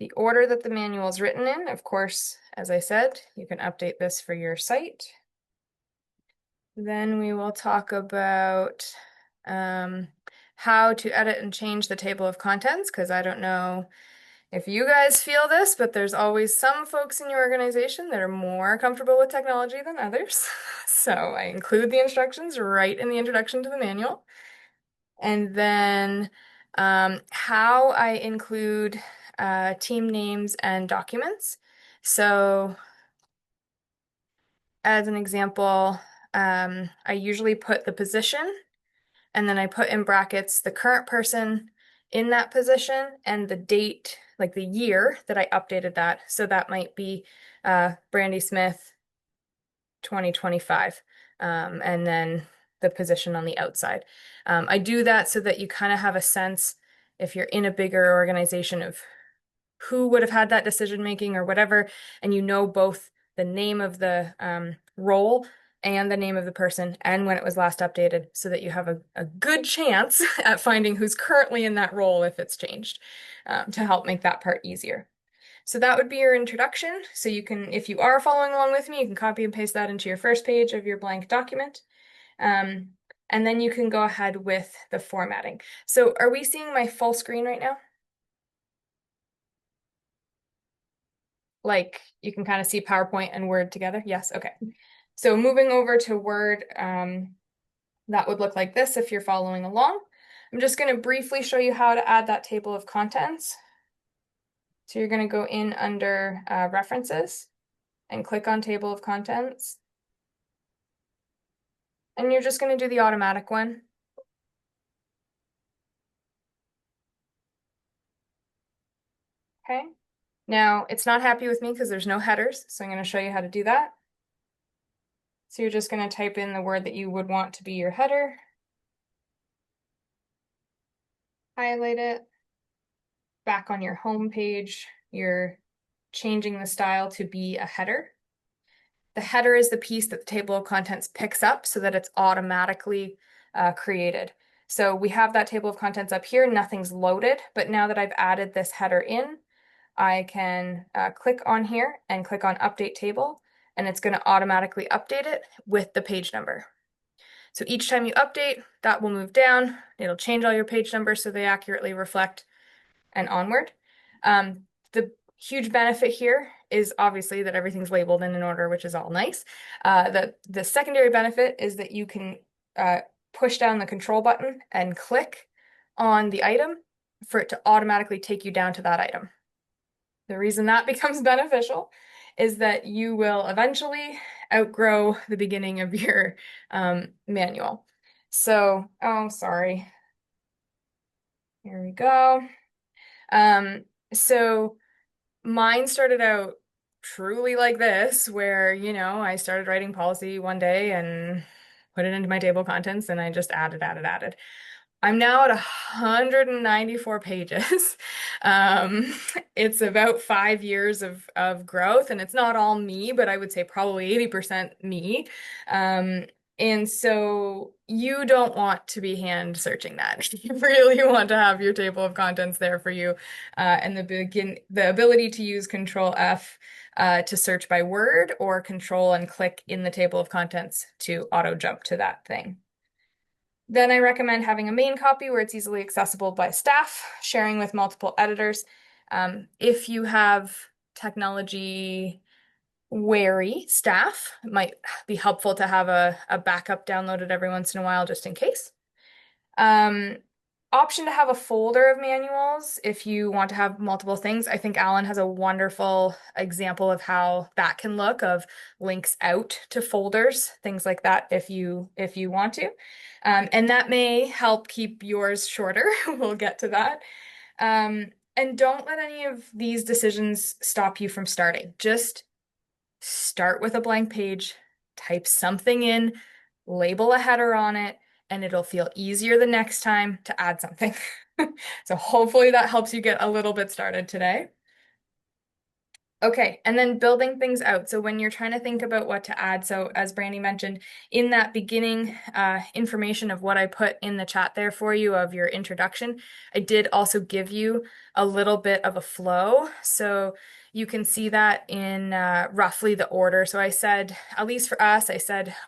the order that the manual is written in. Of course, as I said, you can update this for your site. Then we will talk about how to edit and change the table of contents, because I don't know if you guys feel this, but there's always some folks in your organization that are more comfortable with technology than others. So I include the instructions right in the introduction to the manual. And then how I include team names and documents. So as an example, I usually put the position, and then I put in brackets the current person in that position and the date, like the year that I updated that. So that might be Brandy Smith 2025, and then the position on the outside. I do that so that you kind of have a sense, if you're in a bigger organization, of who would have had that decision making or whatever, and you know both the name of the role and the name of the person and when it was last updated, so that you have a good chance at finding who's currently in that role if it's changed, to help make that part easier. So that would be your introduction. So you can, if you are following along with me, you can copy and paste that into your first page of your blank document. And then you can go ahead with the formatting. So are we seeing my full screen right now? Like, you can kind of see PowerPoint and Word together? Yes, okay. So moving over to Word, that would look like this if you're following along. I'm just going to briefly show you how to add that table of contents. So you're going to go in under References and click on Table of Contents. And you're just going to do the automatic one. Okay. Now, it's not happy with me because there's no headers, so I'm going to show you how to do that. So you're just going to type in the word that you would want to be your header. highlight it. Back on your home page, you're changing the style to be a header. The header is the piece that the table of contents picks up so that it's automatically created. So we have that table of contents up here, nothing's loaded, but now that I've added this header in, I can click on here and click on Update Table, and it's going to automatically update it with the page number. So each time you update, that will move down. It'll change all your page numbers so they accurately reflect and onward. The huge benefit here is obviously that everything's labeled in an order, which is all nice. The secondary benefit is that you can push down the control button and click on the item for it to automatically take you down to that item. The reason that becomes beneficial is that you will eventually outgrow the beginning of your manual. So, oh, sorry. Here we go. So mine started out truly like this, where, I started writing policy one day and put it into my table of contents, and I just added. I'm now at 194 pages. It's about 5 years of growth, and it's not all me, but I would say probably 80% me. And so you don't want to be hand searching that. You really want to have your table of contents there for you, and the ability to use Control F to search by word, or Control and click in the table of contents to auto jump to that thing. Then I recommend having a main copy where it's easily accessible by staff, sharing with multiple editors. If you have technology wary staff, it might be helpful to have a backup downloaded every once in a while just in case. Option to have a folder of manuals if you want to have multiple things. I think Alan has a wonderful example of how that can look, of links out to folders, things like that, if you want to. And that may help keep yours shorter. We'll get to that. And don't let any of these decisions stop you from starting. Just start with a blank page, type something in, label a header on it, and it'll feel easier the next time to add something. So hopefully that helps you get a little bit started today. Okay, and then building things out. So when you're trying to think about what to add, so as Brandy mentioned, in that beginning information of what I put in the chat there for you of your introduction, I did also give you a little bit of a flow. So you can see that in roughly the order. So I said, at least for us,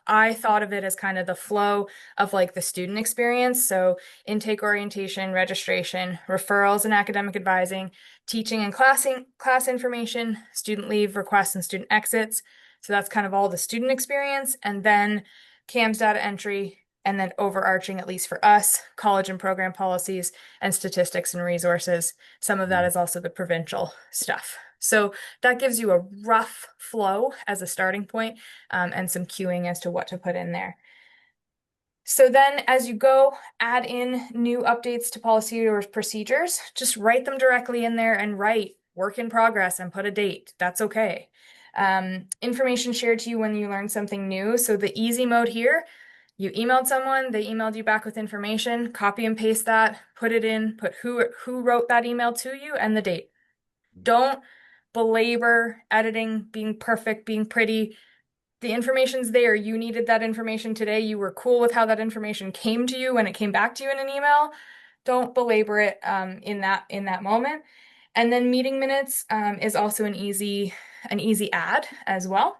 I thought of it as kind of the flow of like the student experience. So intake, orientation, registration, referrals and academic advising, teaching and class information, student leave requests and student exits. So that's kind of all the student experience. And then CAMS data entry, and then overarching, at least for us, college and program policies and statistics and resources. Some of that is also the provincial stuff. So that gives you a rough flow as a starting point, and some cueing as to what to put in there. So then as you go, add in new updates to policy or procedures, just write them directly in there and write work in progress and put a date. That's okay. Information shared to you when you learn something new. So the easy mode here, you emailed someone, they emailed you back with information, copy and paste that, put it in, put who wrote that email to you and the date. Don't belabor editing, being perfect, being pretty. The information's there. You needed that information today. You were cool with how that information came to you when it came back to you in an email. Don't belabor it in that moment. And then meeting minutes is also an easy add as well.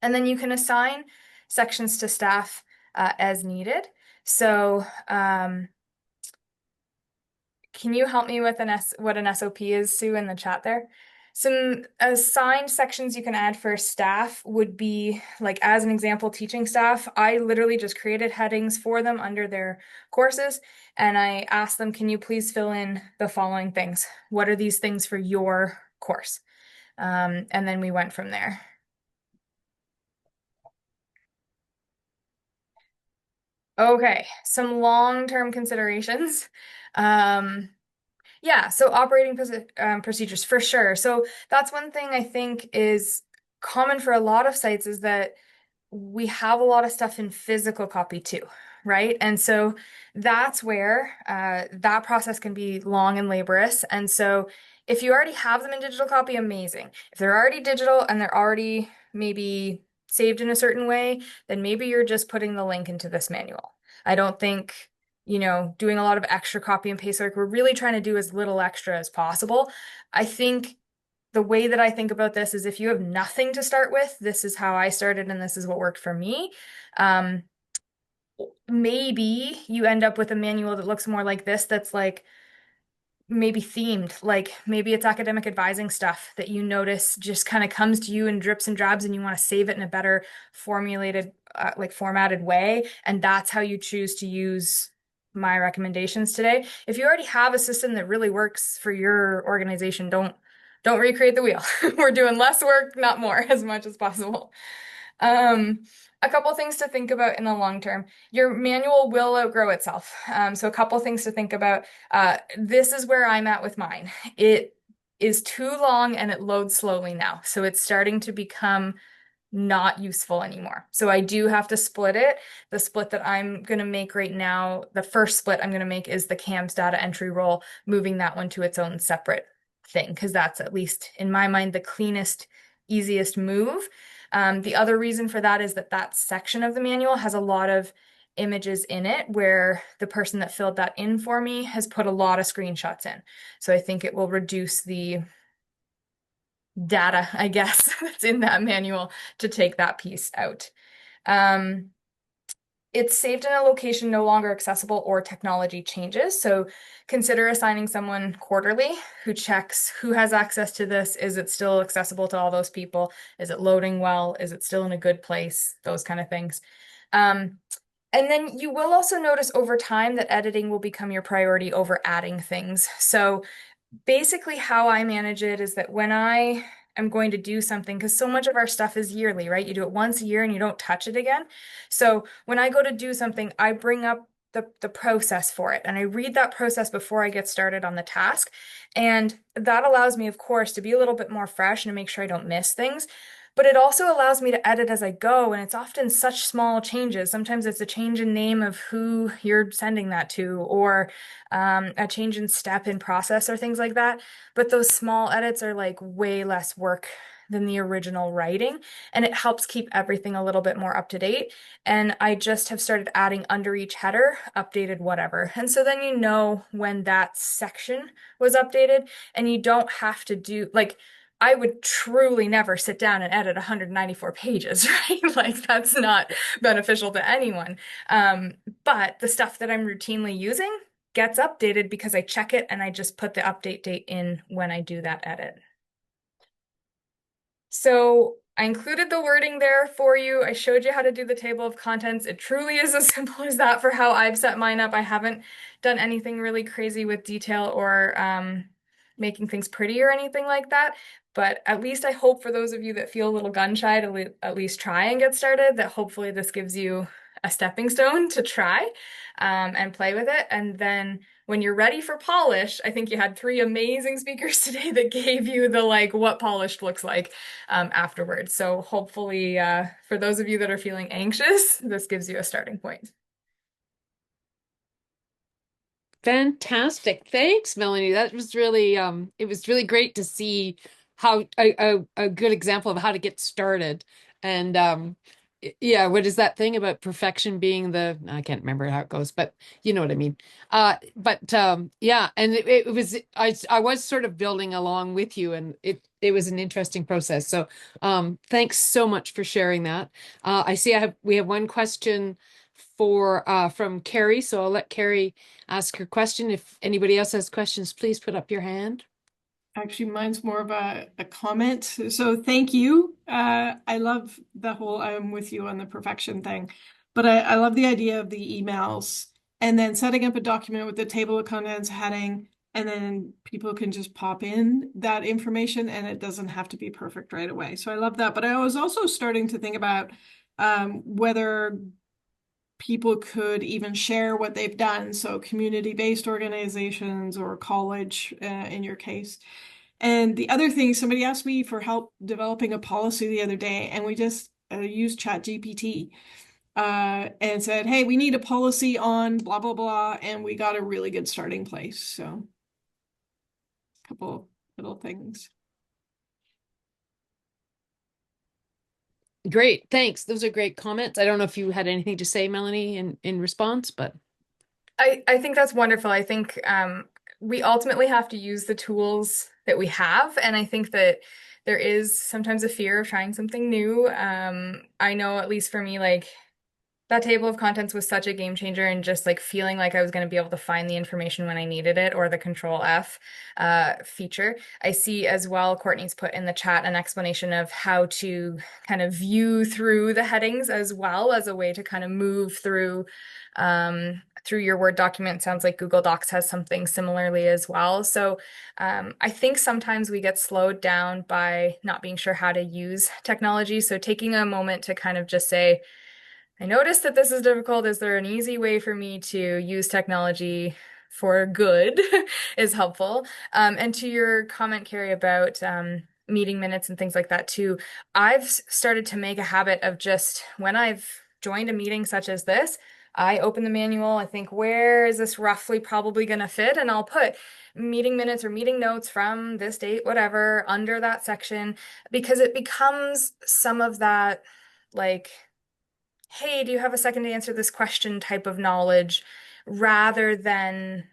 And then you can assign sections to staff as needed. So can you help me with what an SOP is, Sue, in the chat there? Some assigned sections you can add for staff would be, like, as an example, teaching staff. I literally just created headings for them under their courses, and I asked them, can you please fill in the following things? What are these things for your course? And then we went from there. Okay, some long-term considerations. Yeah, so operating procedures for sure. So that's one thing I think is common for a lot of sites, is that we have a lot of stuff in physical copy too. right? And so that's where that process can be long and laborious. And so if you already have them in digital copy, amazing. If they're already digital and they're already maybe saved in a certain way, then maybe you're just putting the link into this manual. I don't think, doing a lot of extra copy and paste work. We're really trying to do as little extra as possible. I think the way that I think about this is if you have nothing to start with, this is how I started and this is what worked for me. Maybe you end up with a manual that looks more like this, that's like maybe themed, like maybe it's academic advising stuff that you notice just kind of comes to you in drips and drabs and you want to save it in a better formulated, like formatted way. And that's how you choose to use my recommendations today. If you already have a system that really works for your organization, don't recreate the wheel. We're doing less work, not more, as much as possible. A couple things to think about in the long term. Your manual will outgrow itself. So a couple things to think about. This is where I'm at with mine. It is too long and it loads slowly now. So it's starting to become not useful anymore. So I do have to split it. The split that I'm going to make right now, the first split I'm going to make is the CAMS data entry role, moving that one to its own separate thing, because that's, at least in my mind, the cleanest, easiest move. The other reason for that is that section of the manual has a lot of images in it where the person that filled that in for me has put a lot of screenshots in. So I think it will reduce the data, I guess, that's in that manual to take that piece out. It's saved in a location no longer accessible or technology changes. So consider assigning someone quarterly who checks who has access to this. Is it still accessible to all those people? Is it loading well? Is it still in a good place? Those kind of things. And then you will also notice over time that editing will become your priority over adding things. So basically how I manage it is that when I am going to do something, because so much of our stuff is yearly, right? You do it once a year and you don't touch it again. So when I go to do something, I bring up the process for it and I read that process before I get started on the task. And that allows me, of course, to be a little bit more fresh and to make sure I don't miss things. But it also allows me to edit as I go, and it's often such small changes. Sometimes it's a change in name of who you're sending that to, or a change in step in process or things like that. But those small edits are like way less work than the original writing, and it helps keep everything a little bit more up to date. And I just have started adding under each header, updated whatever. And so then you know when that section was updated, and you don't have to do like, I would truly never sit down and edit 194 pages, right? Like that's not beneficial to anyone. But the stuff that I'm routinely using gets updated because I check it and I just put the update date in when I do that edit. So I included the wording there for you. I showed you how to do the table of contents. It truly is as simple as that for how I've set mine up. I haven't done anything really crazy with detail or making things pretty or anything like that. But at least I hope for those of you that feel a little gun shy to at least try and get started, that hopefully this gives you a stepping stone to try and play with it. And then when you're ready for polish, I think you had 3 amazing speakers today that gave you the like what polished looks like afterwards. So hopefully for those of you that are feeling anxious, this gives you a starting point. Fantastic. Thanks, Melanie. That was really it was really great to see how a good example of how to get started. And yeah, what is that thing about perfection being I can't remember how it goes, but you know what I mean. Yeah, and it was I was sort of building along with you, and it was an interesting process. So thanks so much for sharing that. I see we have one question from Carrie, so I'll let Carrie ask her question. If anybody else has questions, please put up your hand. Actually, mine's more of a comment. So thank you. I love the whole I'm with you on the perfection thing, but I love the idea of the emails and then setting up a document with the table of contents heading, and then people can just pop in that information and it doesn't have to be perfect right away. So I love that. But I was also starting to think about whether people could even share what they've done. So community-based organizations or college in your case. And the other thing, somebody asked me for help developing a policy the other day, and we just used ChatGPT. and said, hey, we need a policy on blah, blah, blah. And we got a really good starting place. So a couple little things. Great, thanks. Those are great comments. I don't know if you had anything to say, Melanie, in response, but I think that's wonderful. I think we ultimately have to use the tools that we have, and I think that there is sometimes a fear of trying something new. I know, at least for me, like that table of contents was such a game changer, and just like feeling like I was going to be able to find the information when I needed it, or the Control F feature. I see as well, Courtney's put in the chat an explanation of how to kind of view through the headings as well, as a way to kind of move through your Word document. Sounds like Google Docs has something similarly as well. So I think sometimes we get slowed down by not being sure how to use technology. So taking a moment to kind of just say, I noticed that this is difficult. Is there an easy way for me to use technology for good is helpful. And to your comment, Carrie, about meeting minutes and things like that too, I've started to make a habit of just when I've joined a meeting such as this, I open the manual, I think, where is this roughly probably going to fit? And I'll put meeting minutes or meeting notes from this date, whatever, under that section, because it becomes some of that, like, hey, do you have a second to answer this question type of knowledge, rather than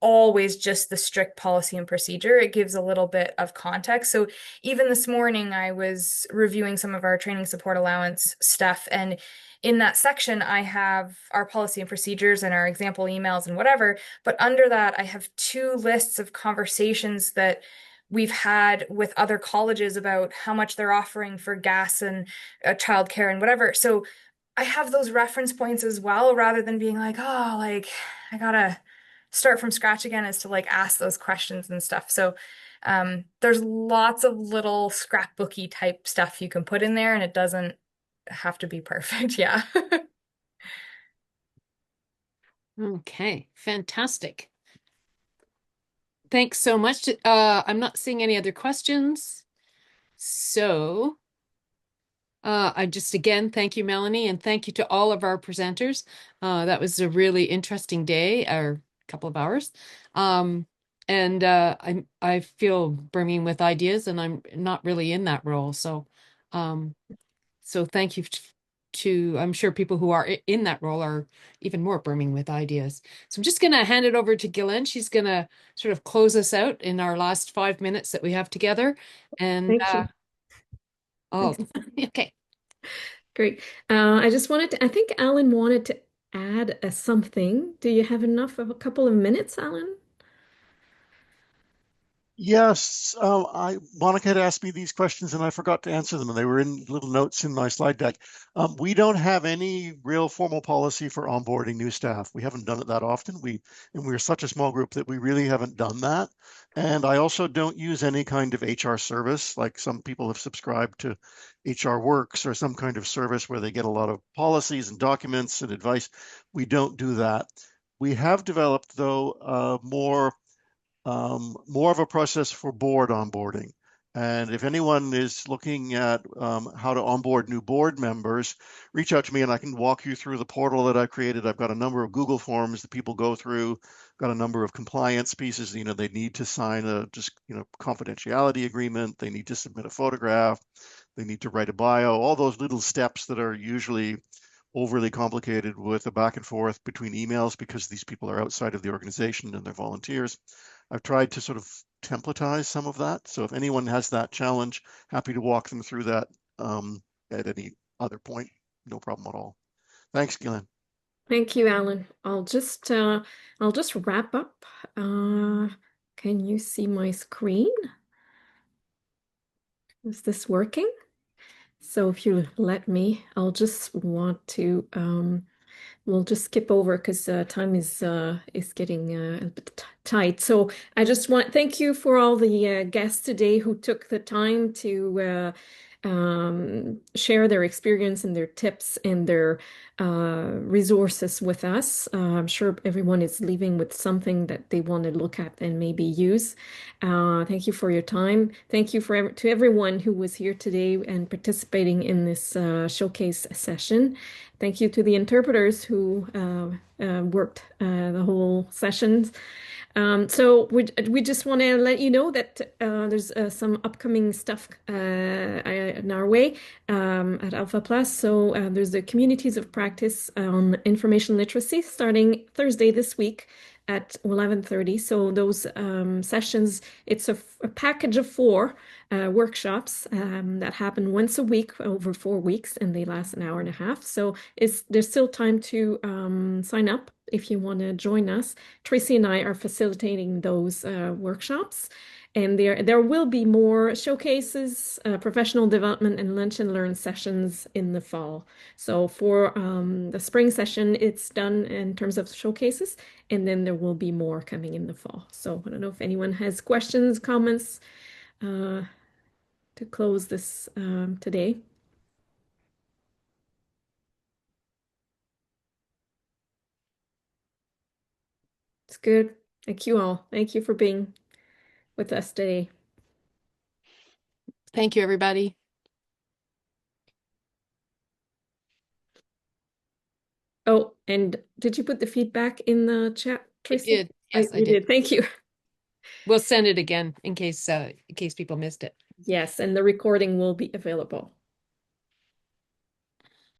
always just the strict policy and procedure. It gives a little bit of context. So even this morning, I was reviewing some of our training support allowance stuff, and in that section, I have our policy and procedures and our example emails and whatever. But under that, I have two lists of conversations that we've had with other colleges about how much they're offering for gas and childcare and whatever. So I have those reference points as well, rather than being like, oh, like I gotta start from scratch again, as to like ask those questions and stuff. So there's lots of little scrapbooky type stuff you can put in there, and it doesn't have to be perfect. Yeah. okay, fantastic. Thanks so much. I'm not seeing any other questions. So I just again thank you, Melanie, and thank you to all of our presenters. That was a really interesting day, or couple of hours. And I feel brimming with ideas, and I'm not really in that role. So so thank you to, I'm sure people who are in that role are even more brimming with ideas. So I'm just going to hand it over to Gillian. She's going to sort of close us out in our last 5 minutes that we have together. And Thank you. oh, okay. Great. I just wanted to, I think Alan wanted to add something. Do you have enough of a couple of minutes, Alan? Yes, Monica had asked me these questions and I forgot to answer them, and they were in little notes in my slide deck. We don't have any real formal policy for onboarding new staff. We haven't done it that often. And we're such a small group that we really haven't done that. And I also don't use any kind of HR service, like some people have subscribed to HR Works or some kind of service where they get a lot of policies and documents and advice. We don't do that. We have developed, though, more of a process for board onboarding. And if anyone is looking at how to onboard new board members, reach out to me and I can walk you through the portal that I created. I've got a number of Google forms that people go through, got a number of compliance pieces. They need to sign a confidentiality agreement. They need to submit a photograph. They need to write a bio, all those little steps that are usually overly complicated with a back and forth between emails because these people are outside of the organization and they're volunteers. I've tried to sort of templatize some of that. So if anyone has that challenge, happy to walk them through that at any other point. No problem at all. Thanks, Gillian. Thank you, Alan. I'll just wrap up. Can you see my screen? Is this working? So if you let me, I'll just want to we'll just skip over because time is getting a bit tight. So I just want thank you for all the guests today who took the time to share their experience and their tips and their resources with us. I'm sure everyone is leaving with something that they want to look at and maybe use. Thank you for your time. Thank you to everyone who was here today and participating in this showcase session. Thank you to the interpreters who worked the whole sessions. So we just want to let you know that there's some upcoming stuff in our way at AlphaPlus. So there's the communities of practice on information literacy starting Thursday this week at 11:30. So those sessions, it's a package of 4 workshops that happen once a week over 4 weeks, and they last an hour and a half. So there's still time to sign up if you want to join us. Tracy and I are facilitating those workshops, and there will be more showcases, professional development, and lunch and learn sessions in the fall. So for the spring session, it's done in terms of showcases, and then there will be more coming in the fall. So I don't know if anyone has questions, comments to close this today. It's good. Thank you all. Thank you for being with us today. Thank you, everybody. Oh, and did you put the feedback in the chat, Tracy? I did. Yes, I You did. did. Thank you. We'll send it again in case people missed it. Yes, and the recording will be available.